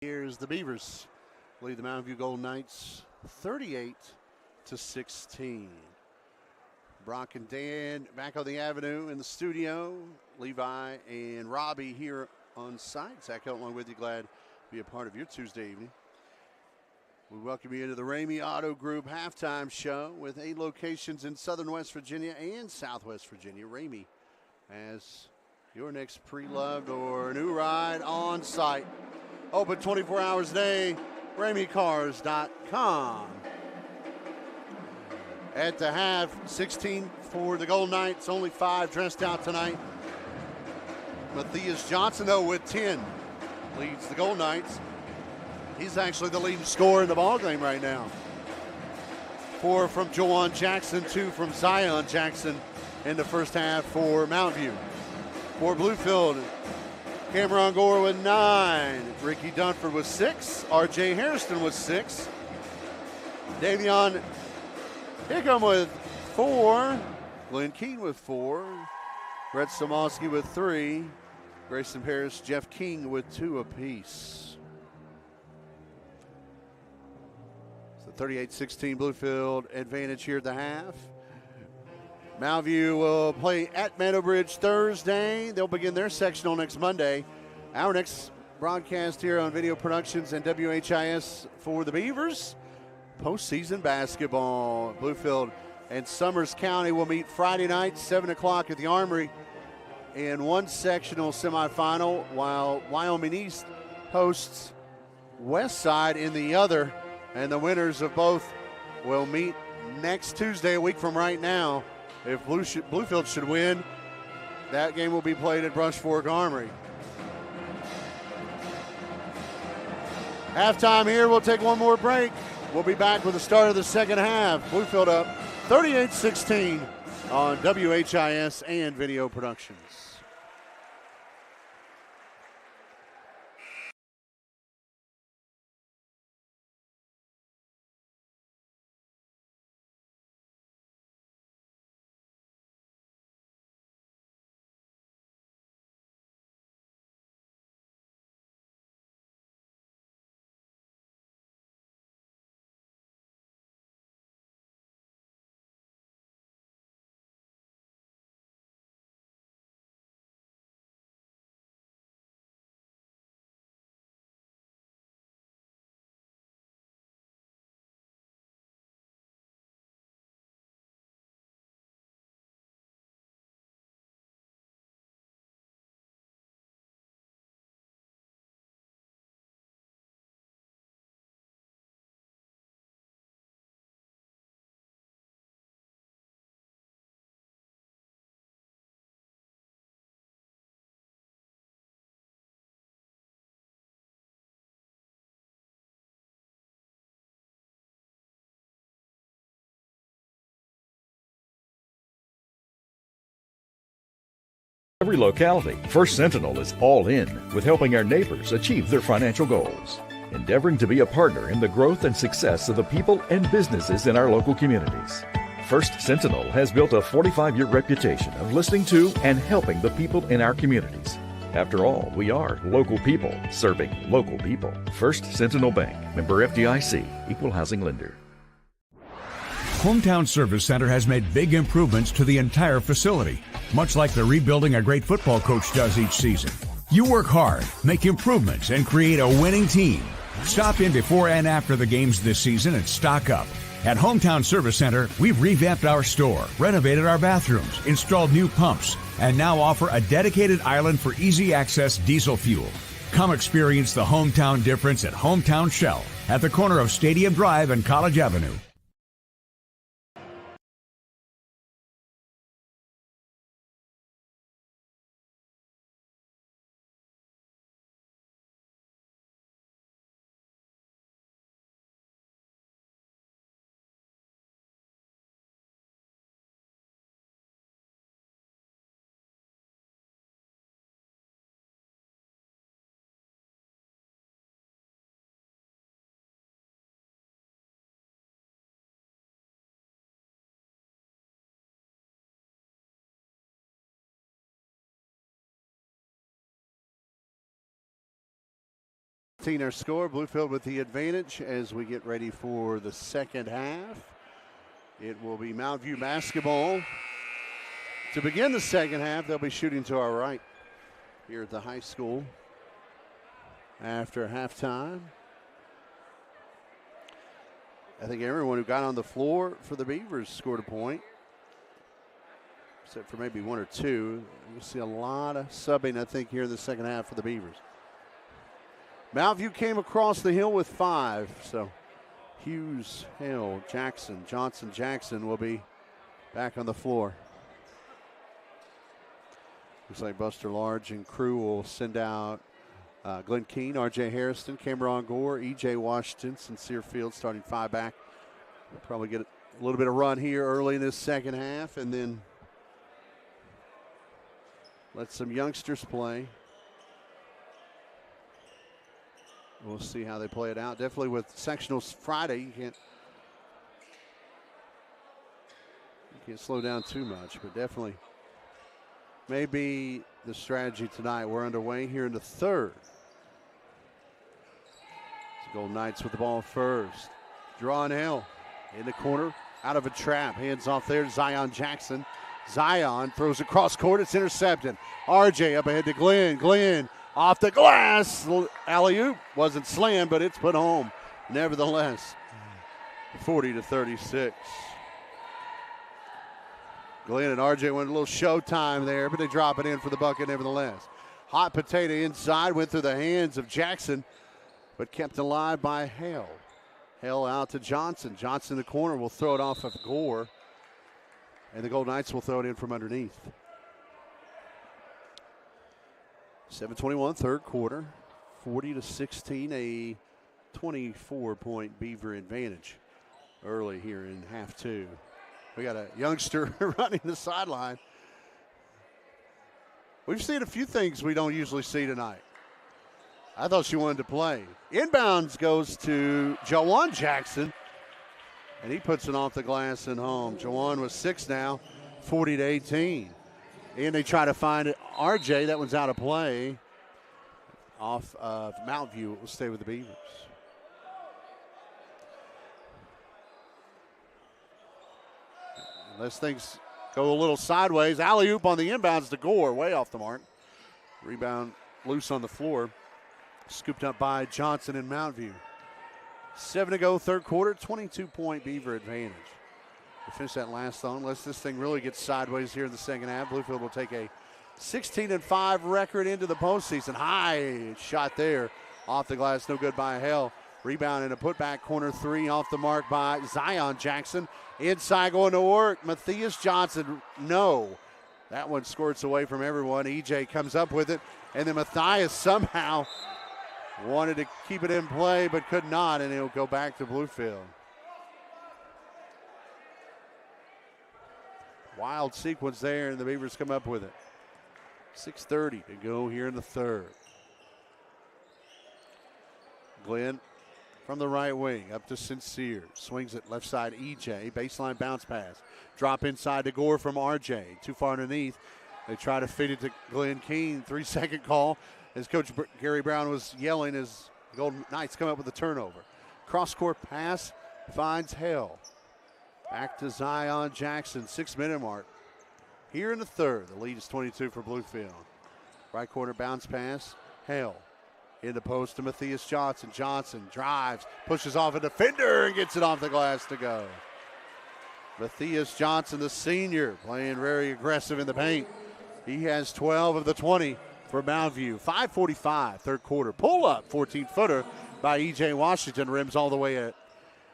Here's the Beavers lead the Mountain View Golden Knights 38-16. Brock and Dan back on the avenue in the studio. Levi and Robbie here on site. Zach Hilton along with you. Glad to be a part of your Tuesday evening. We welcome you into the Ramey Auto Group halftime show with 8 locations in southern West Virginia and southwest Virginia. Ramey has your next pre-loved or new ride on site. Open 24 hours a day, RameyCars.com. At the half, 16 for the Golden Knights, only 5 dressed out tonight. Matthias Johnson, though, with 10, leads the Golden Knights. He's actually the leading scorer in the ballgame right now. 4 from Jawan Jackson, 2 from Zion Jackson in the first half for Mountain View. For Bluefield, Cameron Gore with 9. Ricky Dunford with 6. R.J. Hairston with 6. Davion Hickam with 4. Glenn Keene with 4. Brett Samosky with 3. Grayson Parrish, Jeff King with 2 apiece. So 38-16 Bluefield advantage here at the half. Mountain View will play at Meadow Bridge Thursday. They'll begin their sectional next Monday. Our next broadcast here on Video Productions and WHIS for the Beavers. Postseason basketball. Bluefield and Summers County will meet Friday night, 7 o'clock at the Armory in one sectional semifinal, while Wyoming East hosts West Side in the other. And the winners of both will meet next Tuesday, a week from right now. If Bluefield should win, that game will be played at Brush Fork Armory. Halftime here, we'll take one more break. We'll be back with the start of the second half. Bluefield up 38-16 on WHIS and Video Productions. Every locality, First Sentinel is all in with helping our neighbors achieve their financial goals, endeavoring to be a partner in the growth and success of the people and businesses in our local communities. First Sentinel has built a 45-year reputation of listening to and helping the people in our communities. After all, we are local people serving local people. First Sentinel Bank, member FDIC, equal housing lender. Hometown Service Center has made big improvements to the entire facility, much like the rebuilding a great football coach does each season. You work hard, make improvements, and create a winning team. Stop in before and after the games this season and stock up. At Hometown Service Center, we've revamped our store, renovated our bathrooms, installed new pumps, and now offer a dedicated island for easy access diesel fuel. Come experience the hometown difference at Hometown Shell at the corner of Stadium Drive and College Avenue. Our score, Bluefield with the advantage as we get ready for the second half. It will be Mount View basketball. To begin the second half, they'll be shooting to our right here at the high school after halftime. I think everyone who got on the floor for the Beavers scored a point, except for maybe one or two. You'll see a lot of subbing, I think, here in the second half for the Beavers. Mount View came across the hill with 5, so Hughes, Hale, Jackson, Johnson, Jackson will be back on the floor. Looks like Buster Large and crew will send out Glenn Keene, R.J. Harrison, Cameron Gore, E.J. Washington, Sincere Field starting 5 back. We'll probably get a little bit of run here early in this second half and then let some youngsters play. We'll see how they play it out. Definitely with sectionals Friday, you can't slow down too much, but definitely maybe the strategy tonight. We're underway here in the third. Golden Knights with the ball first. Draw and Hill in the corner, out of a trap. Hands off there, Zion Jackson. Zion throws across court. It's intercepted. RJ up ahead to Glenn. Glenn off the glass. Alley-oop wasn't slammed, but it's put home. Nevertheless, 40-36. Glenn and RJ went a little showtime there, but they drop it in for the bucket nevertheless. Hot potato inside, went through the hands of Jackson, but kept alive by Hale. Hale out to Johnson. Johnson in the corner will throw it off of Gore, and the Golden Knights will throw it in from underneath. 7:21, third quarter, 40-16, a 24-point Beaver advantage early here in half two. We got a youngster running the sideline. We've seen a few things we don't usually see tonight. I thought she wanted to play. Inbounds goes to Jawan Jackson, and he puts it off the glass and home. Jawan was 6 now, 40-18. And they try to find it. RJ, that one's out of play. Off of Mount View, it will stay with the Beavers. Unless things go a little sideways. Alley-oop on the inbounds to Gore, way off the mark. Rebound loose on the floor. Scooped up by Johnson in Mount View. 7 to go, third quarter, 22-point Beaver advantage. To finish that last zone, unless this thing really gets sideways here in the second half, Bluefield will take a 16-5 record into the postseason. High shot there off the glass, no good by Hale. Rebound and a putback, corner 3 off the mark by Zion Jackson. Inside going to work, Matthias Johnson, no. That one squirts away from everyone. EJ comes up with it, and then Matthias somehow wanted to keep it in play but could not, and it'll go back to Bluefield. Wild sequence there, and the Beavers come up with it. 6:30 to go here in the third. Glenn from the right wing up to Sincere. Swings it left side, EJ. Baseline bounce pass. Drop inside to Gore from RJ. Too far underneath. They try to feed it to Glenn Keene. 3-second call as Coach Gary Brown was yelling as the Golden Knights come up with a turnover. Cross-court pass finds Hale. Back to Zion Jackson, 6-minute mark. Here in the third, the lead is 22 for Bluefield. Right corner bounce pass, Hale. In the post to Matthias Johnson. Johnson drives, pushes off a defender, and gets it off the glass to go. Matthias Johnson, the senior, playing very aggressive in the paint. He has 12 of the 20 for Mountain View. 5:45, third quarter. Pull up, 14-footer by E.J. Washington. Rims all the way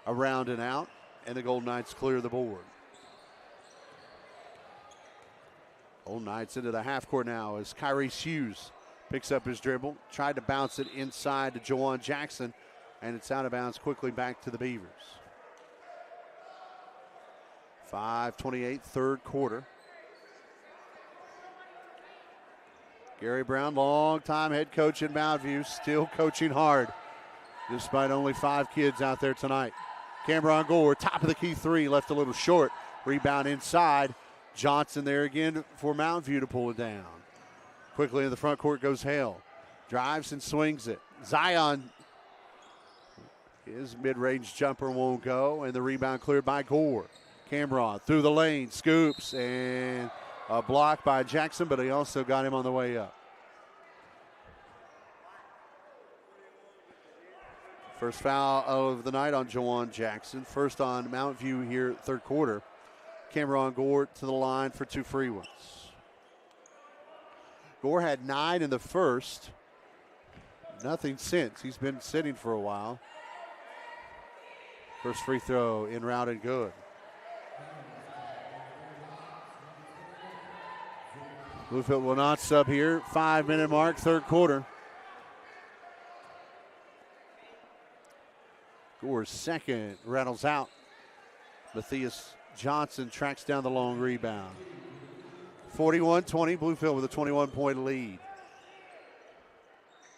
around and out, and the Golden Knights clear the board. Golden Knights into the half court now as Kyrie Hughes picks up his dribble, tried to bounce it inside to Jawan Jackson, and it's out of bounds quickly back to the Beavers. 5:28, third quarter. Gary Brown, long-time head coach in Mountain View, still coaching hard, despite only 5 kids out there tonight. Cameron Gore, top of the key three, left a little short. Rebound inside. Johnson there again for Mountain View to pull it down. Quickly in the front court goes Hale. Drives and swings it. Zion, his mid-range jumper won't go, and the rebound cleared by Gore. Cameron through the lane, scoops, and a block by Jackson, but he also got him on the way up. First foul of the night on Jawan Jackson. First on Mountain View here, third quarter. Cameron Gore to the line for 2 free ones. Gore had 9 in the first. Nothing since. He's been sitting for a while. First free throw in route and good. Bluefield will not sub here. 5-minute mark, third quarter. Gore's second rattles out. Matthias Johnson tracks down the long rebound. 41-20, Bluefield with a 21-point lead.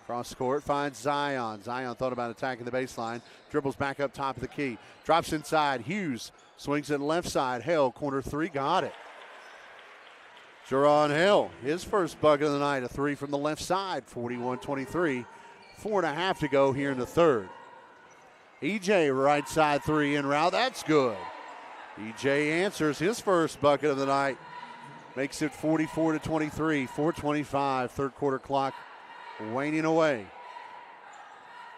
Cross court finds Zion. Zion thought about attacking the baseline. Dribbles back up top of the key. Drops inside. Hughes swings it left side. Hale, corner three, got it. Jerron Hale, his first bucket of the night, a three from the left side. 41-23, 4.5 to go here in the third. EJ right side three in route, that's good. EJ answers his first bucket of the night. Makes it 44-23, 4:25, third quarter clock waning away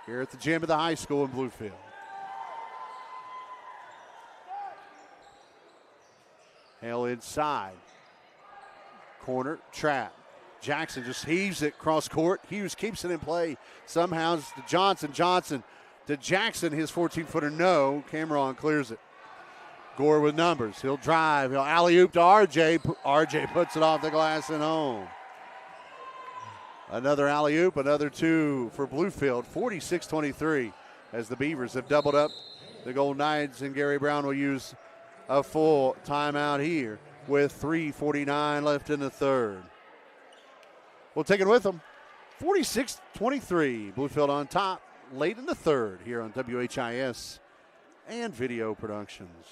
here at the gym of the high school in Bluefield. Hale inside. Corner, trap. Jackson just heaves it cross court. Hughes keeps it in play. Somehow to Johnson. Johnson to Jackson, his 14-footer, no. Cameron clears it. Gore with numbers. He'll drive. He'll alley-oop to RJ. RJ puts it off the glass and home. Another alley-oop, another two for Bluefield. 46-23 as the Beavers have doubled up. The Golden Knights and Gary Brown will use a full timeout here with 3:49 left in the third. We'll take it with them. 46-23. Bluefield on top late in the third here on WHIS and Video Productions.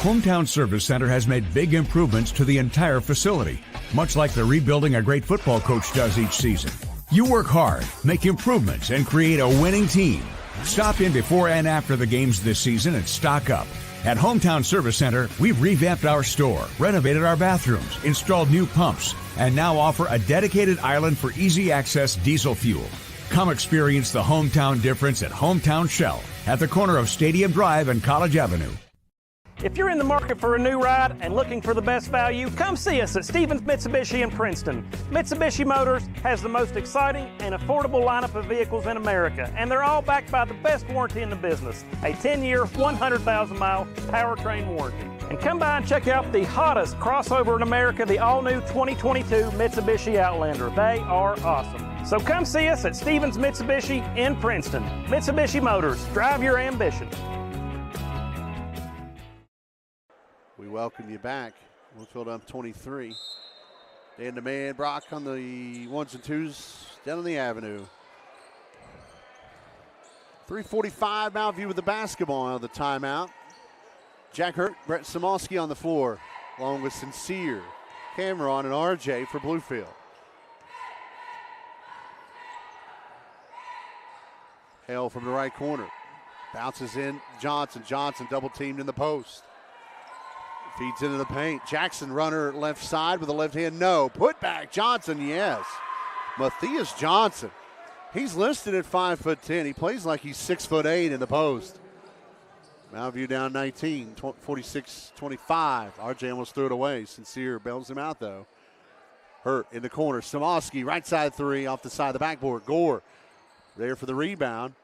Hometown Service Center has made big improvements to the entire facility, much like the rebuilding a great football coach does each season. You work hard, make improvements, and create a winning team. Stop in before and after the games this season and stock up. At Hometown Service Center, we've revamped our store, renovated our bathrooms, installed new pumps, and now offer a dedicated island for easy access diesel fuel. Come experience the hometown difference at Hometown Shell at the corner of Stadium Drive and College Avenue. If you're in the market for a new ride and looking for the best value, come see us at Stevens Mitsubishi in Princeton. Mitsubishi Motors has the most exciting and affordable lineup of vehicles in America, and they're all backed by the best warranty in the business, a 10-year, 100,000-mile powertrain warranty. And come by and check out the hottest crossover in America, the all-new 2022 Mitsubishi Outlander. They are awesome. So come see us at Stevens Mitsubishi in Princeton. Mitsubishi Motors, drive your ambition. We welcome you back. Bluefield up 23. Dan the man, Brock on the ones and twos down on the avenue. 3:45, Mountain View with the basketball out of the timeout. Jack Hurt, Brett Samosky on the floor, along with Sincere, Cameron, and RJ for Bluefield. Hale from the right corner. Bounces in Johnson. Johnson double teamed in the post. Feeds into the paint. Jackson runner left side with the left hand. No. Put back. Johnson, yes. Matthias Johnson. He's listed at 5'10". He plays like he's 6'8" in the post. Mountain View down 19, 46-25. RJ almost threw it away. Sincere bails him out, though. Hurt in the corner. Samosky, right side three off the side of the backboard. Gore there for the rebound.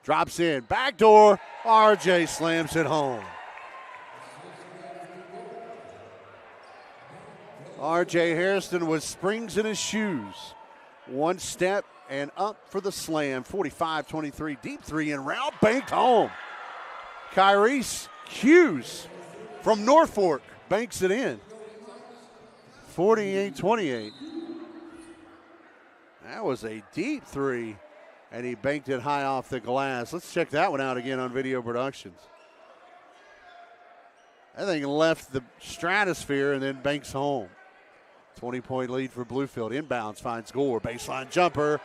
Drops in. Backdoor. RJ slams it home. RJ Hairston with springs in his shoes. One step and up for the slam. 45-23. Deep three and round. Banked home. Kyrese Hughes from Norfolk banks it in. 48-28. That was a deep three, and he banked it high off the glass. Let's check that one out again on Video Productions. That thing left the stratosphere and then banks home. 20-point lead for Bluefield. Inbounds finds Gore. Baseline jumper.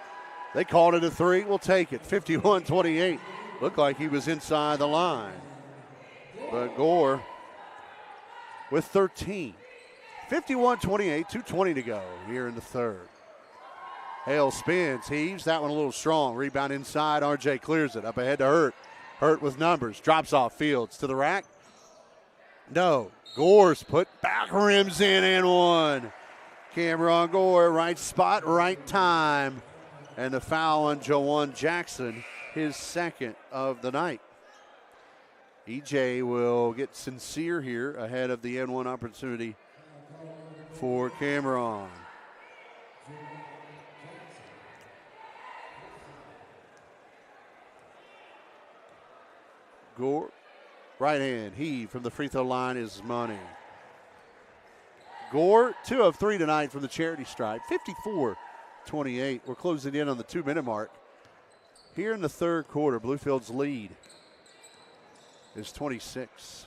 They called it a three. We'll take it. 51-28. Looked like he was inside the line. But Gore with 13. 51-28, 2:20 to go here in the third. Hale spins, heaves. That one a little strong. Rebound inside. RJ clears it. Up ahead to Hurt. Hurt with numbers. Drops off Fields to the rack. No. Gore's put back, rims in and one. Cameron Gore, right spot, right time. And the foul on Jawan Jackson, his second of the night. EJ will get Sincere here ahead of the N1 opportunity for Cameron. Gore, right hand, heave from the free throw line is money. Gore, 2 of 3 tonight from the charity stripe, 54-28. We're closing in on the 2-minute mark. Here in the third quarter, Bluefield's lead is 26.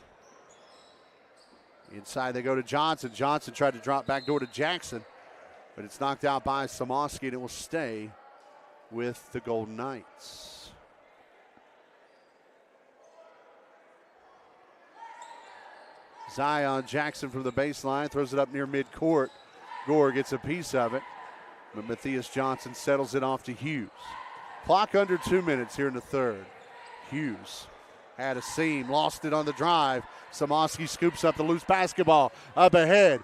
Inside they go to Johnson. Johnson tried to drop back door to Jackson, but it's knocked out by Samosky, and it will stay with the Golden Knights. Zion Jackson from the baseline throws it up near midcourt. Gore gets a piece of it, but Matthias Johnson settles it off to Hughes. Clock under 2 minutes here in the third. Hughes had a seam, lost it on the drive. Samosky scoops up the loose basketball. Up ahead.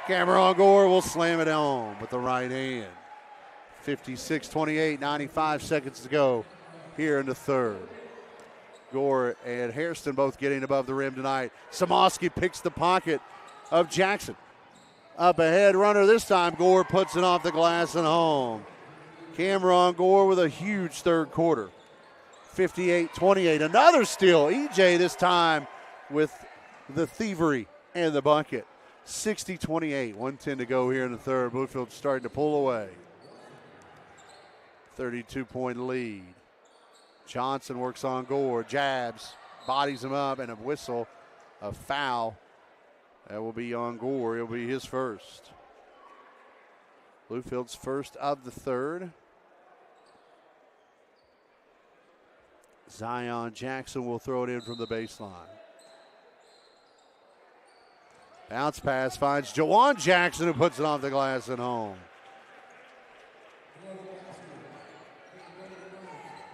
Cameron Gore will slam it home with the right hand. 56-28, 95 seconds to go here in the third. Gore and Hairston both getting above the rim tonight. Samosky picks the pocket of Jackson. Up ahead, runner this time. Gore puts it off the glass and home. Cameron Gore with a huge third quarter. 58-28, another steal. EJ this time with the thievery and the bucket. 60-28, 1:10 to go here in the third. Bluefield starting to pull away. 32-point lead. Johnson works on Gore, jabs, bodies him up, and a whistle, a foul. That will be on Gore. It'll be his first. Bluefield's first of the third. Zion Jackson will throw it in from the baseline. Bounce pass finds Jawan Jackson, who puts it off the glass and home.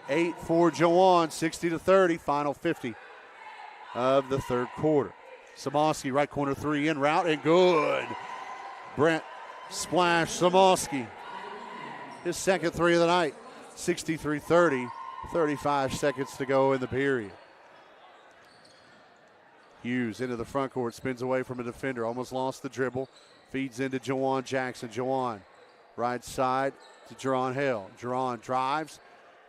8 for Jawan, 60-30, final 50 of the third quarter. Samosky, right corner three in route, and good. Brent splash Samosky. His second three of the night, 63-30. 35 seconds to go in the period. Hughes into the front court, spins away from a defender, almost lost the dribble, feeds into Jawan Jackson. Jawan, right side to Jerron Hale. Jerron drives,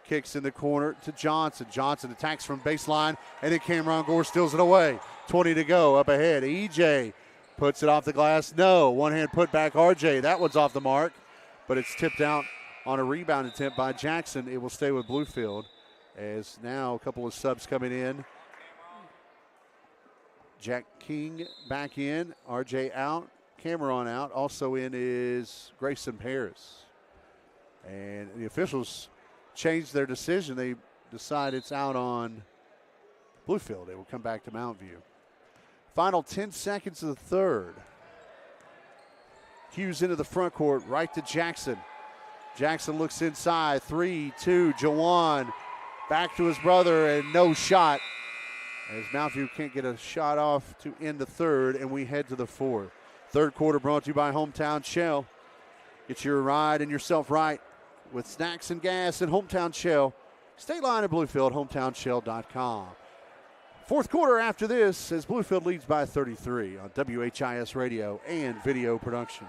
kicks in the corner to Johnson. Johnson attacks from baseline, and then Cameron Gore steals it away. 20 to go, up ahead. EJ Puts it off the glass. No. One-hand put back RJ. That one's off the mark, but it's tipped out on a rebound attempt by Jackson. It will stay with Bluefield as now a couple of subs coming in. Jack King back in. RJ out. Cameron out. Also in is Grayson Paris. And the officials changed their decision. They decide it's out on Bluefield. They will come back to Mount View. Final 10 seconds of the third. Hughes into the front court, right to Jackson. Jackson looks inside. 3-2. Jawan back to his brother, and no shot. As Mount View can't get a shot off to end the third, and we head to the fourth. Third quarter brought to you by Hometown Shell. Get your ride and yourself right with snacks and gas and Hometown Shell. State line at Bluefield, hometownshell.com. Fourth quarter after this as Bluefield leads by 33 on WHIS Radio and Video Productions.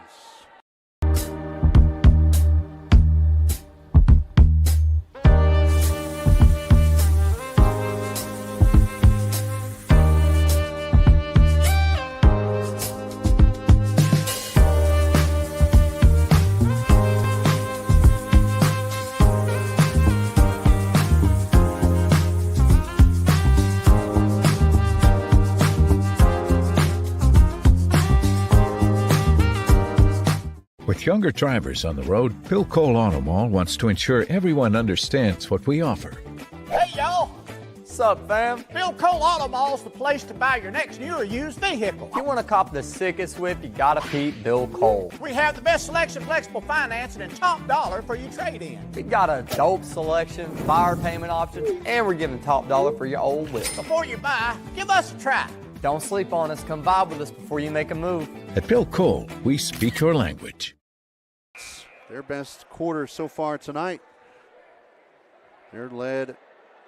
With younger drivers on the road, Bill Cole Auto Mall wants to ensure everyone understands what we offer. Hey, y'all. What's up, fam? Bill Cole Auto Mall's the place to buy your next new or used vehicle. If you want to cop the sickest whip, you gotta peep Bill Cole. We have the best selection, flexible financing, and top dollar for your trade-in. We got a dope selection, fire payment options, and we're giving top dollar for your old whip. Before you buy, give us a try. Don't sleep on us. Come vibe with us before you make a move. At Bill Cole, we speak your language. Their best quarter so far tonight. They're led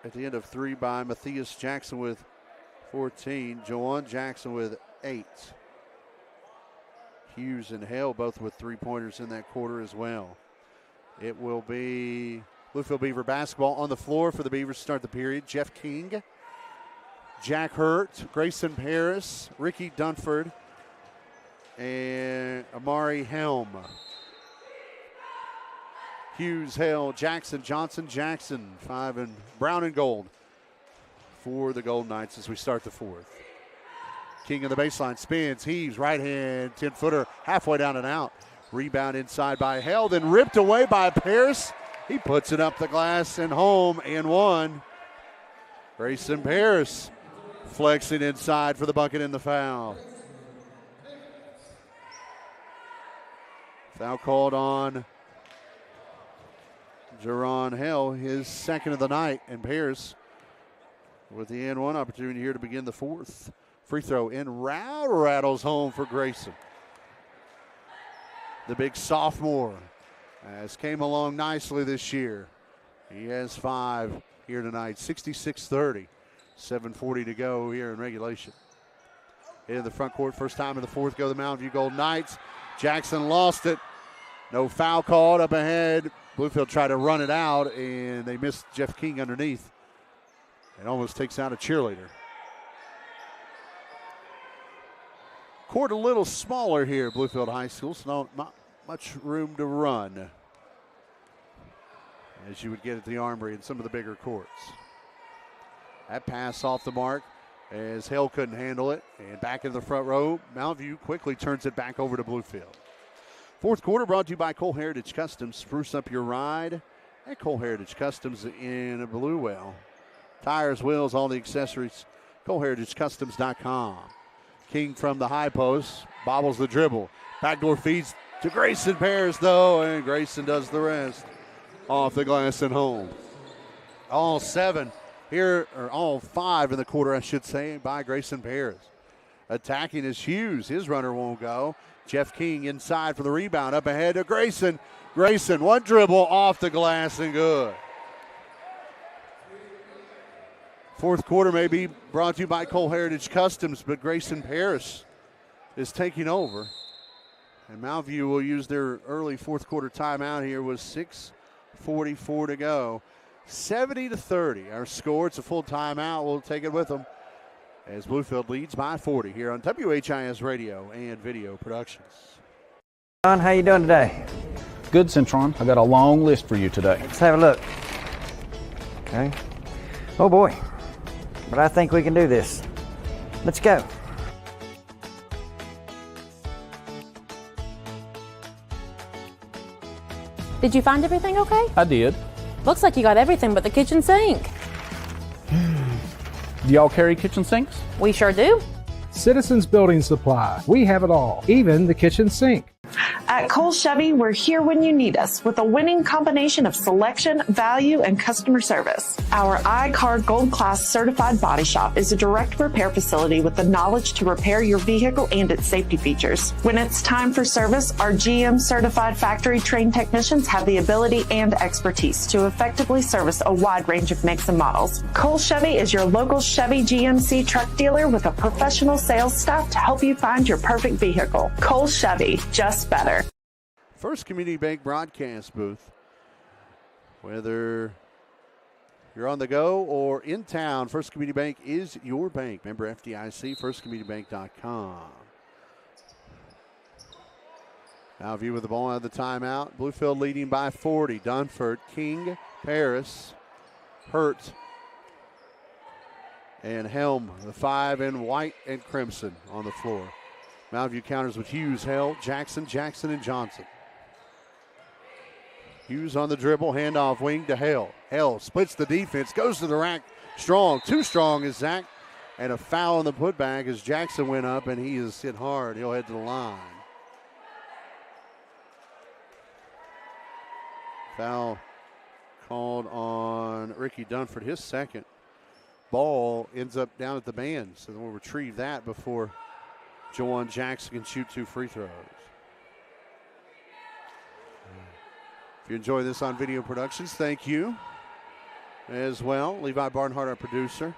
at the end of three by Matthias Jackson with 14. Joanne Jackson with 8. Hughes and Hale both with 3-pointers in that quarter as well. It will be Bluefield Beaver basketball on the floor for the Beavers to start the period. Jeff King, Jack Hurt, Grayson Paris, Ricky Dunford, and Amari Helm. Hughes, Hale, Jackson, Johnson, Jackson, 5 and brown and gold for the Golden Knights as we start the fourth. King of the baseline spins, heaves, right hand, 10-footer, halfway down and out. Rebound inside by Hale, then ripped away by Paris. He puts it up the glass and home and one. Grayson Paris flexing inside for the bucket and the foul. Foul called on Jerron Hale, his second of the night, and Paris with the and one opportunity here to begin the fourth. Free throw in, rattles home for Grayson. The big sophomore has came along nicely this year. He has 5 here tonight, 66-30, 7:40 to go here in regulation. In the front court, first time in the fourth go the Mountain View Golden Knights. Jackson lost it. No foul called up ahead. Bluefield tried to run it out, and they missed Jeff King underneath. It almost takes out a cheerleader. Court a little smaller here at Bluefield High School, so not much room to run as you would get at the Armory in some of the bigger courts. That pass off the mark as Hale couldn't handle it, and back into the front row. Mountain View quickly turns it back over to Bluefield. Fourth quarter brought to you by Cole Heritage Customs. Spruce up your ride at Cole Heritage Customs in Bluewell. Tires, wheels, all the accessories. ColeHeritageCustoms.com. King from the high post, bobbles the dribble. Backdoor feeds to Grayson Paris, though, and Grayson does the rest. Off the glass and home. All 7 here, or all 5 in the quarter, I should say, by Grayson Paris. Attacking is Hughes. His runner won't go. Jeff King inside for the rebound. Up ahead to Grayson. Grayson, one dribble off the glass and good. Fourth quarter may be brought to you by Cole Heritage Customs, but Grayson Paris is taking over. And Mount View will use their early fourth quarter timeout here with 6:44 to go. 70-30, our score. It's a full timeout. We'll take it with them. as Bluefield leads by 40 here on WHIS Radio and Video Productions. John, how you doing today? Good, Centron. I got a long list for you today. Let's have a look. Okay. Oh boy, but I think we can do this. Let's go. Did you find everything okay? I did. Looks like you got everything but the kitchen sink. Do y'all carry kitchen sinks? We sure do. Citizens Building Supply. We have it all, even the kitchen sink. At Cole Chevy, we're here when you need us with a winning combination of selection, value, and customer service. Our iCar Gold Class certified body shop is a direct repair facility with the knowledge to repair your vehicle and its safety features. When it's time for service, our GM certified factory trained technicians have the ability and expertise to effectively service a wide range of makes and models. Cole Chevy is your local Chevy GMC truck dealer with a professional sales staff to help you find your perfect vehicle. Cole Chevy, just better. First Community Bank broadcast booth. Whether you're on the go or in town, First Community Bank is your bank. Member FDIC, firstcommunitybank.com. Now view with the ball out of the timeout. Bluefield leading by 40. Dunford, King, Paris, Hurt, and Helm. The 5 in white and crimson on the floor. Mountain View counters with Hughes, Hell, Jackson, and Johnson. Hughes on the dribble, handoff wing to Hell. Hell splits the defense, goes to the rack strong. Too strong is Zach. And a foul on the putback as Jackson went up and he is hit hard. He'll head to the line. Foul called on Ricky Dunford, his second. Ball ends up down at the band, so we'll retrieve that before Jawan Jackson can shoot 2 free throws. If you enjoy this on Video Productions, thank you as well. Levi Barnhart, our producer.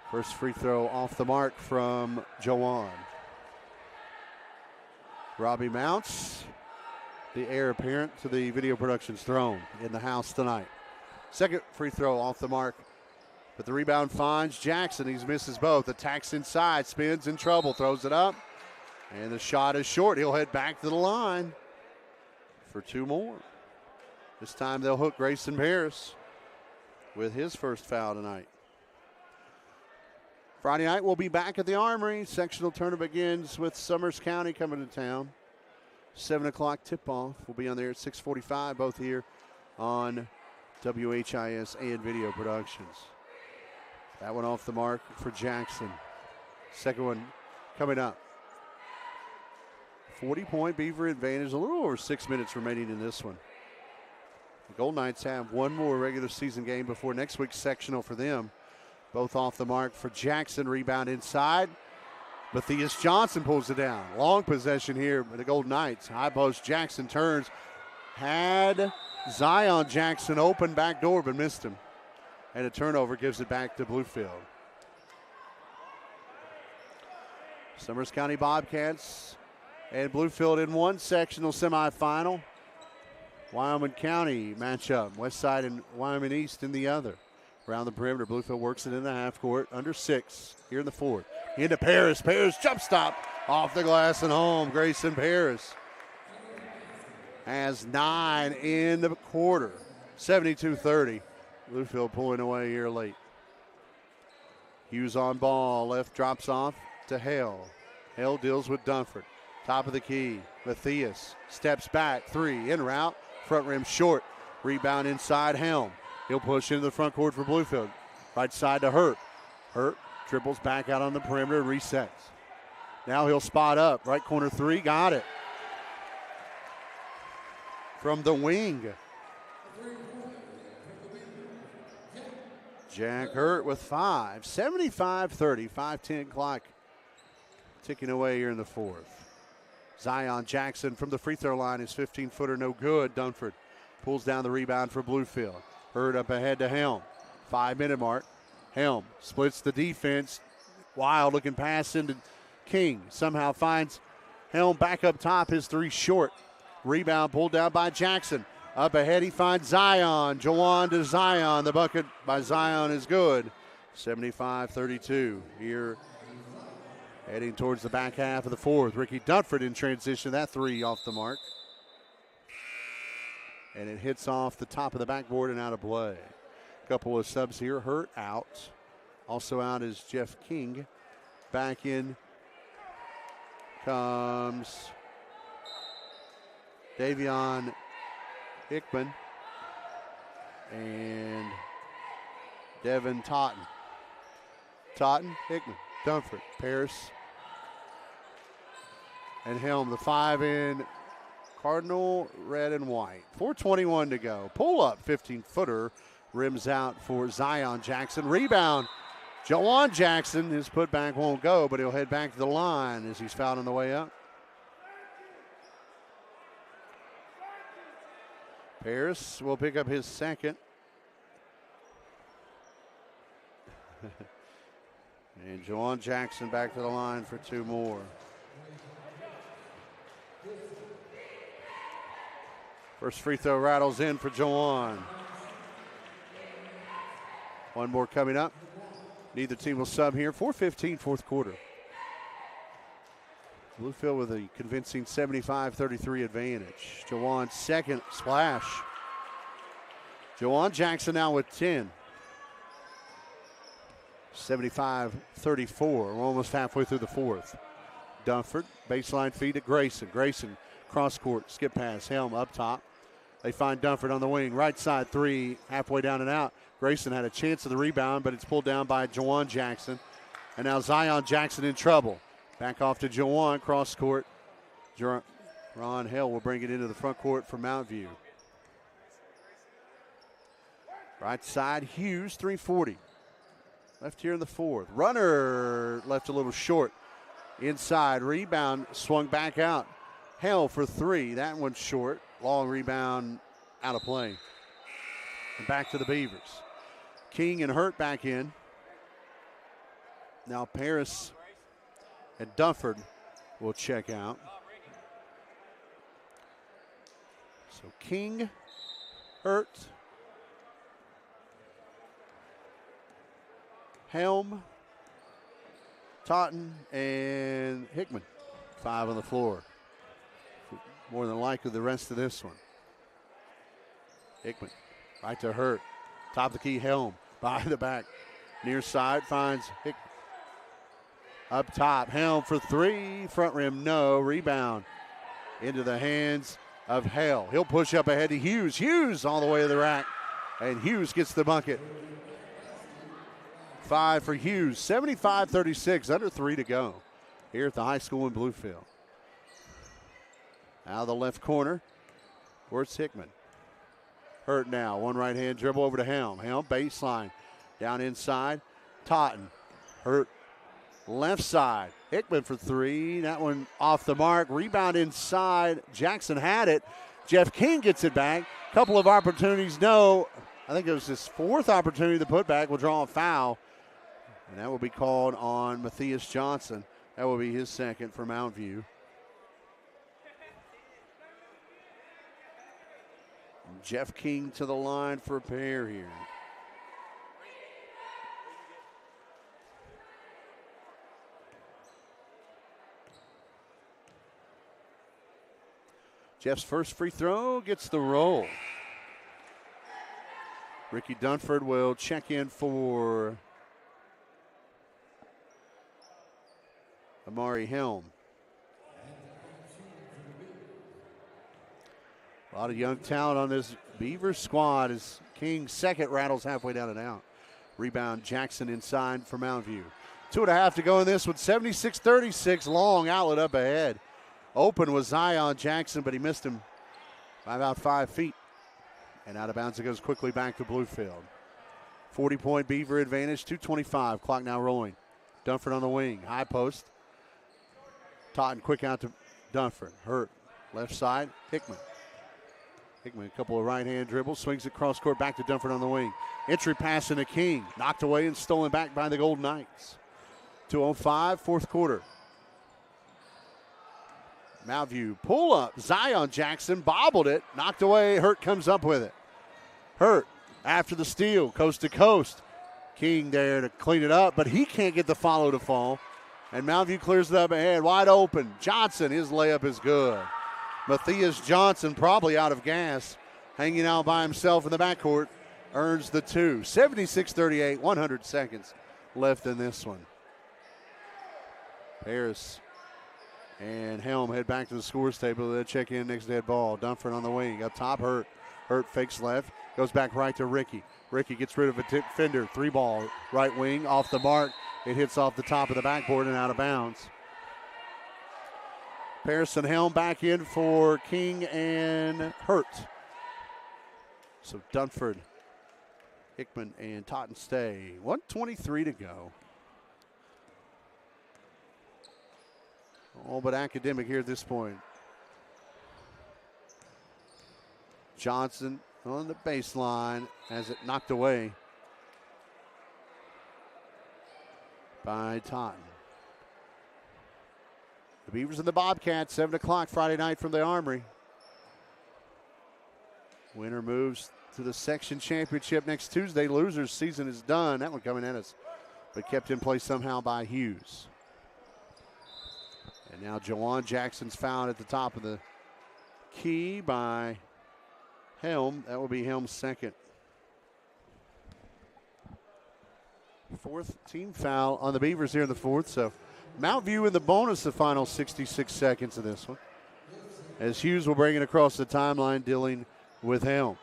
First free throw off the mark from Jawan. Robbie Mounts, the heir apparent to the Video Productions throne in the house tonight. Second free throw off the mark, but the rebound finds Jackson. He misses both. Attacks inside, spins in trouble, throws it up. And the shot is short. He'll head back to the line for 2 more. This time they'll hook Grayson Paris with his first foul tonight. Friday night we'll be back at the Armory. Sectional tournament begins with Summers County coming to town. 7 o'clock tip-off. We'll be on there at 6:45, both here on WHIS and Video Productions. That one off the mark for Jackson. Second one coming up. 40-point Beaver advantage, a little over 6 minutes remaining in this one. The Gold Knights have one more regular season game before next week's sectional for them. Both off the mark for Jackson. Rebound inside. Matthias Johnson pulls it down. Long possession here by the Gold Knights. High post, Jackson turns. Had Zion Jackson open back door, but missed him. And a turnover gives it back to Bluefield. Summers County Bobcats and Bluefield in one sectional semifinal. Wyoming County matchup, West Side and Wyoming East in the other. Around the perimeter, Bluefield works it in the half court, under 6 here in the fourth. Into Paris, jump stop off the glass and home. Grayson Paris has 9 in the quarter, 72-30. Bluefield pulling away here late. Hughes on ball, left drops off to Hale. Hale deals with Dunford. Top of the key, Matthias steps back, 3 in route, front rim short. Rebound inside Helm. He'll push into the front court for Bluefield. Right side to Hurt. Hurt dribbles back out on the perimeter and resets. Now he'll spot up, right corner 3, got it. From the wing. Jack Hurt with 5, 75-30, 5:10 clock ticking away here in the fourth. Zion Jackson from the free throw line, his 15-footer no good. Dunford pulls down the rebound for Bluefield. Hurt up ahead to Helm. 5-minute mark. Helm splits the defense. Wild looking pass into King. Somehow finds Helm back up top, his 3 short. Rebound pulled down by Jackson. Up ahead, he finds Zion. Jawan to Zion. The bucket by Zion is good. 75-32. Here, heading towards the back half of the fourth. Ricky Dunford in transition. That three off the mark. And it hits off the top of the backboard and out of play. A couple of subs here. Hurt out. Also out is Jeff King. Back in comes Davion Hickman and Devin Totten. Totten, Hickman, Dunford, Paris, and Helm. The five in Cardinal, red and white. 4:21 to go. Pull up, 15-footer. Rims out for Zion Jackson. Rebound. Jawan Jackson, his putback won't go, but he'll head back to the line as he's fouled on the way up. Paris will pick up his second. And Jawan Jackson back to the line for two more. First free throw rattles in for Jawan. One more coming up. Neither team will sub here. 4:15, fourth quarter. Bluefield with a convincing 75-33 advantage. Jawan's second splash. Jawan Jackson now with 10. 75-34. We're almost halfway through the fourth. Dunford, baseline feed to Grayson. Grayson, cross court, skip pass. Helm up top. They find Dunford on the wing. Right side three, halfway down and out. Grayson had a chance of the rebound, but it's pulled down by Jawan Jackson. And now Zion Jackson in trouble. Back off to Jawan, cross court. Ron Hale will bring it into the front court for Mount View. Right side, Hughes, 3:40. Left here in the fourth. Runner left a little short. Inside, rebound, swung back out. Hale for three. That one's short. Long rebound, out of play. And back to the Beavers. King and Hurt back in. Now Paris and Dunford will check out. So King, Hurt, Helm, Totten, and Hickman. Five on the floor. More than likely the rest of this one. Hickman, right to Hurt. Top of the key, Helm, by the back. Near side finds Hickman. Up top, Helm for three. Front rim, no. Rebound into the hands of Hale. He'll push up ahead to Hughes. Hughes all the way to the rack. And Hughes gets the bucket. Five for Hughes. 75-36, under three to go here at the high school in Bluefield. Out of the left corner, where's Hickman? Hurt now. One right-hand dribble over to Helm. Helm, baseline. Down inside. Totten. Hurt. Left side. Hickman for three. That one off the mark. Rebound inside. Jackson had it. Jeff King gets it back. Couple of opportunities. No. I think it was his fourth opportunity to put back. Will draw a foul. And that will be called on Matthias Johnson. That will be his second for Mount View. Jeff King to the line for a pair here. Jeff's first free throw gets the roll. Ricky Dunford will check in for Amari Helm. A lot of young talent on this Beavers squad as King's second rattles halfway down and out. Rebound Jackson inside for Mount View. 2.5 to go in this with 76-36. Long outlet up ahead. Open was Zion Jackson, but he missed him by about 5 feet. And out of bounds it goes quickly back to Bluefield. 40-point Beaver advantage, 2:25. Clock now rolling. Dunford on the wing. High post. Totten quick out to Dunford. Hurt. Left side. Hickman. Hickman, a couple of right-hand dribbles. Swings it cross court back to Dunford on the wing. Entry pass into King. Knocked away and stolen back by the Golden Knights. 2:05, fourth quarter. Mountain View pull up. Zion Jackson bobbled it, knocked away. Hurt comes up with it. Hurt after the steal, coast to coast. King there to clean it up, but he can't get the follow to fall. And Mountain View clears it up ahead, wide open. Johnson, his layup is good. Matthias Johnson, probably out of gas, hanging out by himself in the backcourt, earns the 2. 76-38, 100 seconds left in this one. Harris and Helm head back to the scores table. They'll check in next dead ball. Dunford on the wing. Up top, Hurt. Hurt fakes left. Goes back right to Ricky. Ricky gets rid of a defender. 3-ball right wing off the mark. It hits off the top of the backboard and out of bounds. Paris and Helm back in for King and Hurt. So Dunford, Hickman, and Totten stay. 1:23 to go. All but academic here at this point. Johnson on the baseline has it knocked away by Totten. The Beavers and the Bobcats, 7 o'clock Friday night from the Armory. Winner moves to the section championship next Tuesday. Losers season is done. That one coming at us, but kept in place somehow by Hughes. And now Jawan Jackson's fouled at the top of the key by Helm. That will be Helm's second. Fourth team foul on the Beavers here in the fourth. So Mountain View in the bonus the final 66 seconds of this one, as Hughes will bring it across the timeline dealing with Helm.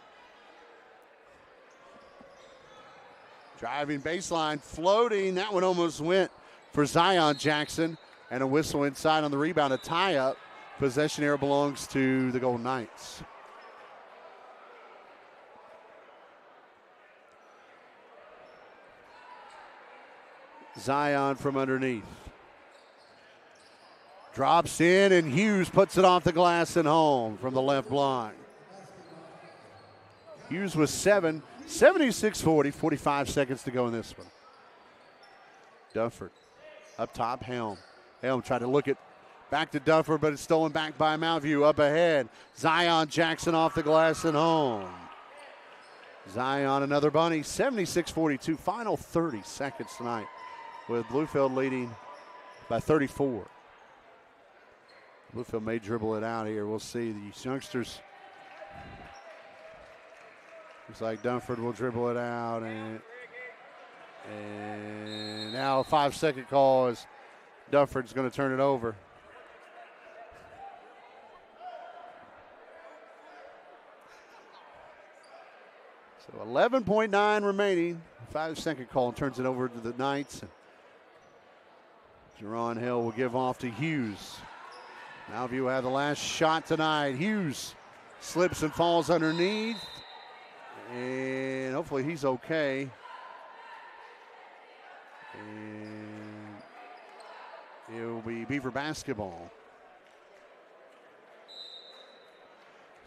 Driving baseline, floating. That one almost went for Zion Jackson. And a whistle inside on the rebound, a tie-up. Possession here belongs to the Golden Knights. Zion from underneath. Drops in, and Hughes puts it off the glass and home from the left block. Hughes with 7, 76-40, 45 seconds to go in this one. Dunford up top, Helm. Helm tried to look it back to Dunford, but it's stolen back by Mountain View. Up ahead, Zion Jackson off the glass and home. Zion, another bunny, 76-42, final 30 seconds tonight, with Bluefield leading by 34. Bluefield may dribble it out here. We'll see. These youngsters, looks like Dunford will dribble it out, and now a 5-second call is Dunford's going to turn it over. So 11.9 remaining. 5-second call and turns it over to the Knights. Jerron Hill will give off to Hughes. Mountain View will have the last shot tonight. Hughes slips and falls underneath. And hopefully he's okay. And it will be Beaver basketball.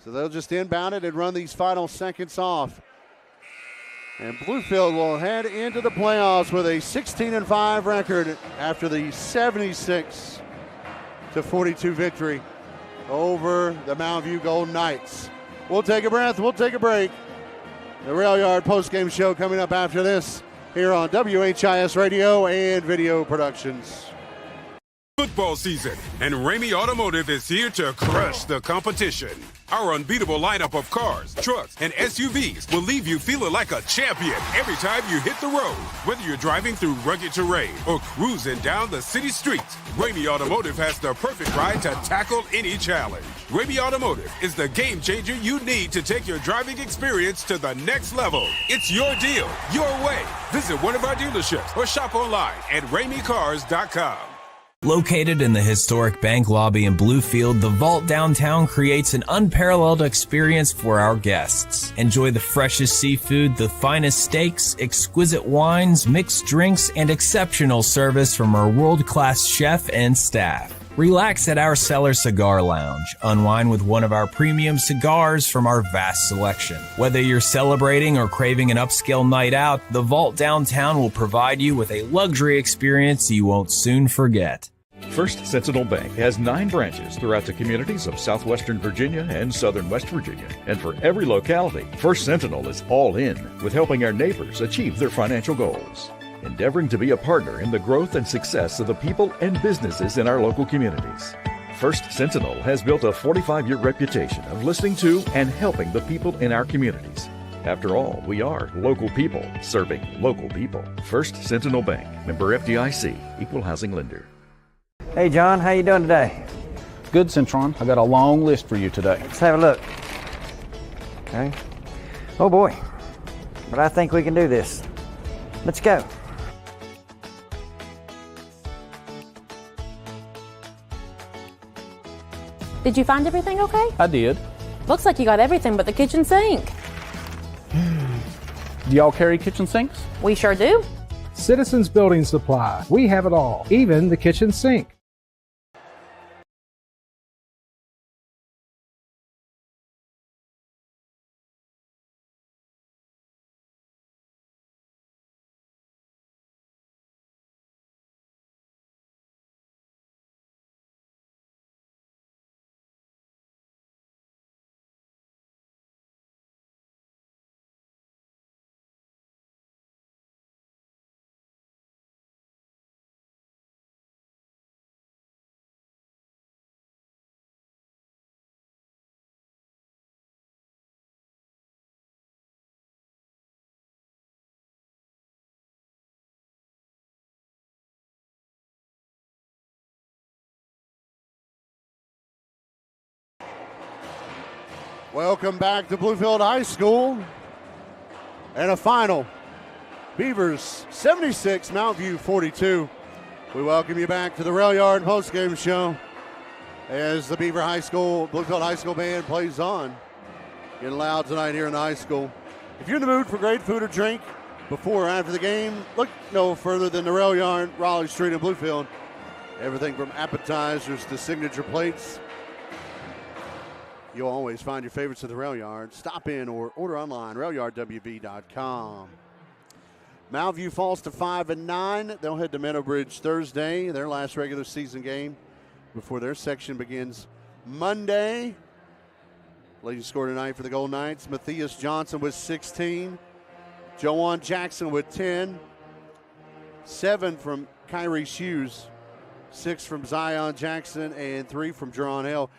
So they'll just inbound it and run these final seconds off. And Bluefield will head into the playoffs with a 16-5 record after the 76-42 victory over the Mountain View Golden Knights. We'll take a breath. We'll take a break. The Rail Yard postgame show coming up after this here on WHIS Radio and Video Productions. Football season, and Ramey Automotive is here to crush the competition. Our unbeatable lineup of cars, trucks, and SUVs will leave you feeling like a champion every time you hit the road. Whether you're driving through rugged terrain or cruising down the city streets, Ramey Automotive has the perfect ride to tackle any challenge. Ramey Automotive is the game changer you need to take your driving experience to the next level. It's your deal, your way. Visit one of our dealerships or shop online at RameyCars.com. Located in the historic bank lobby in Bluefield, the Vault Downtown creates an unparalleled experience for our guests. Enjoy the freshest seafood, the finest steaks, exquisite wines, mixed drinks, and exceptional service from our world-class chef and staff. Relax at our Cellar Cigar Lounge. Unwind with one of our premium cigars from our vast selection. Whether you're celebrating or craving an upscale night out, the Vault Downtown will provide you with a luxury experience you won't soon forget. First Sentinel Bank has 9 branches throughout the communities of southwestern Virginia and southern West Virginia. And for every locality, First Sentinel is all in with helping our neighbors achieve their financial goals, endeavoring to be a partner in the growth and success of the people and businesses in our local communities. First Sentinel has built a 45-year reputation of listening to and helping the people in our communities. After all, we are local people serving local people. First Sentinel Bank, member FDIC, equal housing lender. Hey, John, how you doing today? Good, Centron. I got a long list for you today. Let's have a look. Okay. Oh, boy. But I think we can do this. Let's go. Did you find everything okay? I did. Looks like you got everything but the kitchen sink. Do y'all carry kitchen sinks? We sure do. Citizens Building Supply. We have it all, even the kitchen sink. Welcome back to Bluefield High School. And a final. Beavers 76, Mount View 42. We welcome you back to the Rail Yard Postgame Show as the Bluefield High School band plays on. Getting loud tonight here in the high school. If you're in the mood for great food or drink before or after the game, look no further than the Rail Yard, Raleigh Street in Bluefield. Everything from appetizers to signature plates. You'll always find your favorites at the Rail Yard. Stop in or order online, railyardwv.com. Mount View falls to 5-9. They'll head to Meadow Bridge Thursday, their last regular season game before their section begins Monday. Leading scorer tonight for the Golden Knights, Matthias Johnson with 16. Joanne Jackson with 10. 7 from Kyrie Hughes. 6 from Zion Jackson and 3 from Jerron Hill.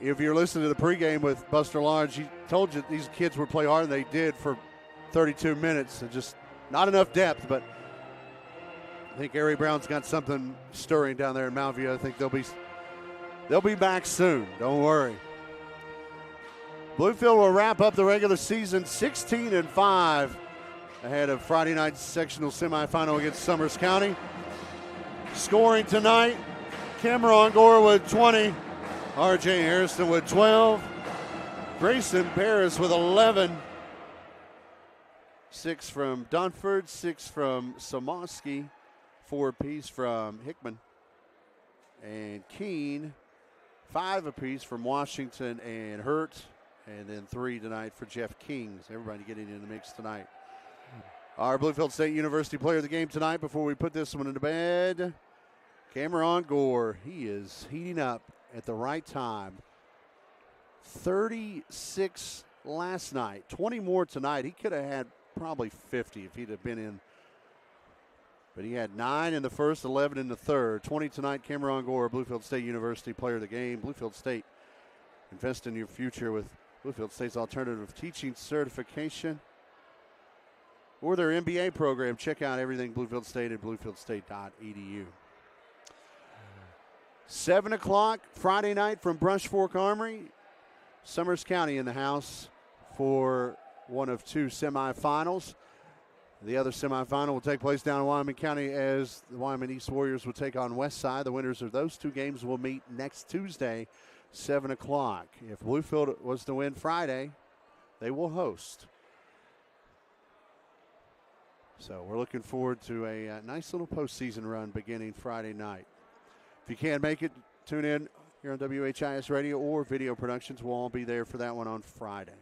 If you're listening to the pregame with Buster Lodge, he told you these kids would play hard, and they did for 32 minutes. Just not enough depth, but I think Gary Brown's got something stirring down there in Mount View. I think they'll be back soon. Don't worry. Bluefield will wrap up the regular season 16-5 ahead of Friday night's sectional semifinal against Summers County. Scoring tonight, Cameron Gore with 20. R.J. Harrison with 12. Grayson Paris with 11. 6 from Dunford, 6 from Somoski, 4 apiece from Hickman. And Keene, 5 apiece from Washington and Hurt. And then 3 tonight for Jeff King. So everybody getting in the mix tonight. Our Bluefield State University player of the game tonight, before we put this one into bed, Cameron Gore. He is heating up at the right time. 36 last night, 20 more tonight. He could have had probably 50 if he'd have been in. But he had 9 in the first, 11 in the third. 20 tonight, Cameron Gore, Bluefield State University player of the game. Bluefield State, invest in your future with Bluefield State's alternative teaching certification or their MBA program. Check out everything Bluefield State at bluefieldState.edu. 7 o'clock Friday night from Brush Fork Armory. Summers County in the house for one of 2 semifinals. The other semifinal will take place down in Wyoming County as the Wyoming East Warriors will take on Westside. The winners of those 2 games will meet next Tuesday, 7 o'clock. If Bluefield was to win Friday, they will host. So we're looking forward to a nice little postseason run beginning Friday night. If you can't make it, tune in here on WHIS Radio or Video Productions. We'll all be there for that one on Friday.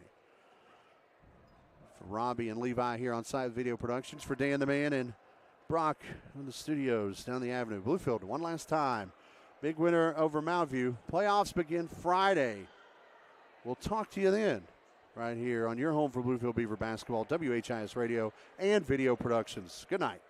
For Robbie and Levi here on site with Video Productions. For Dan the Man and Brock in the studios down the avenue. Bluefield one last time Big winner over Mountain View. Playoffs begin Friday. We'll talk to you then, right here on your home for Bluefield Beaver basketball, WHIS Radio and Video Productions. Good night.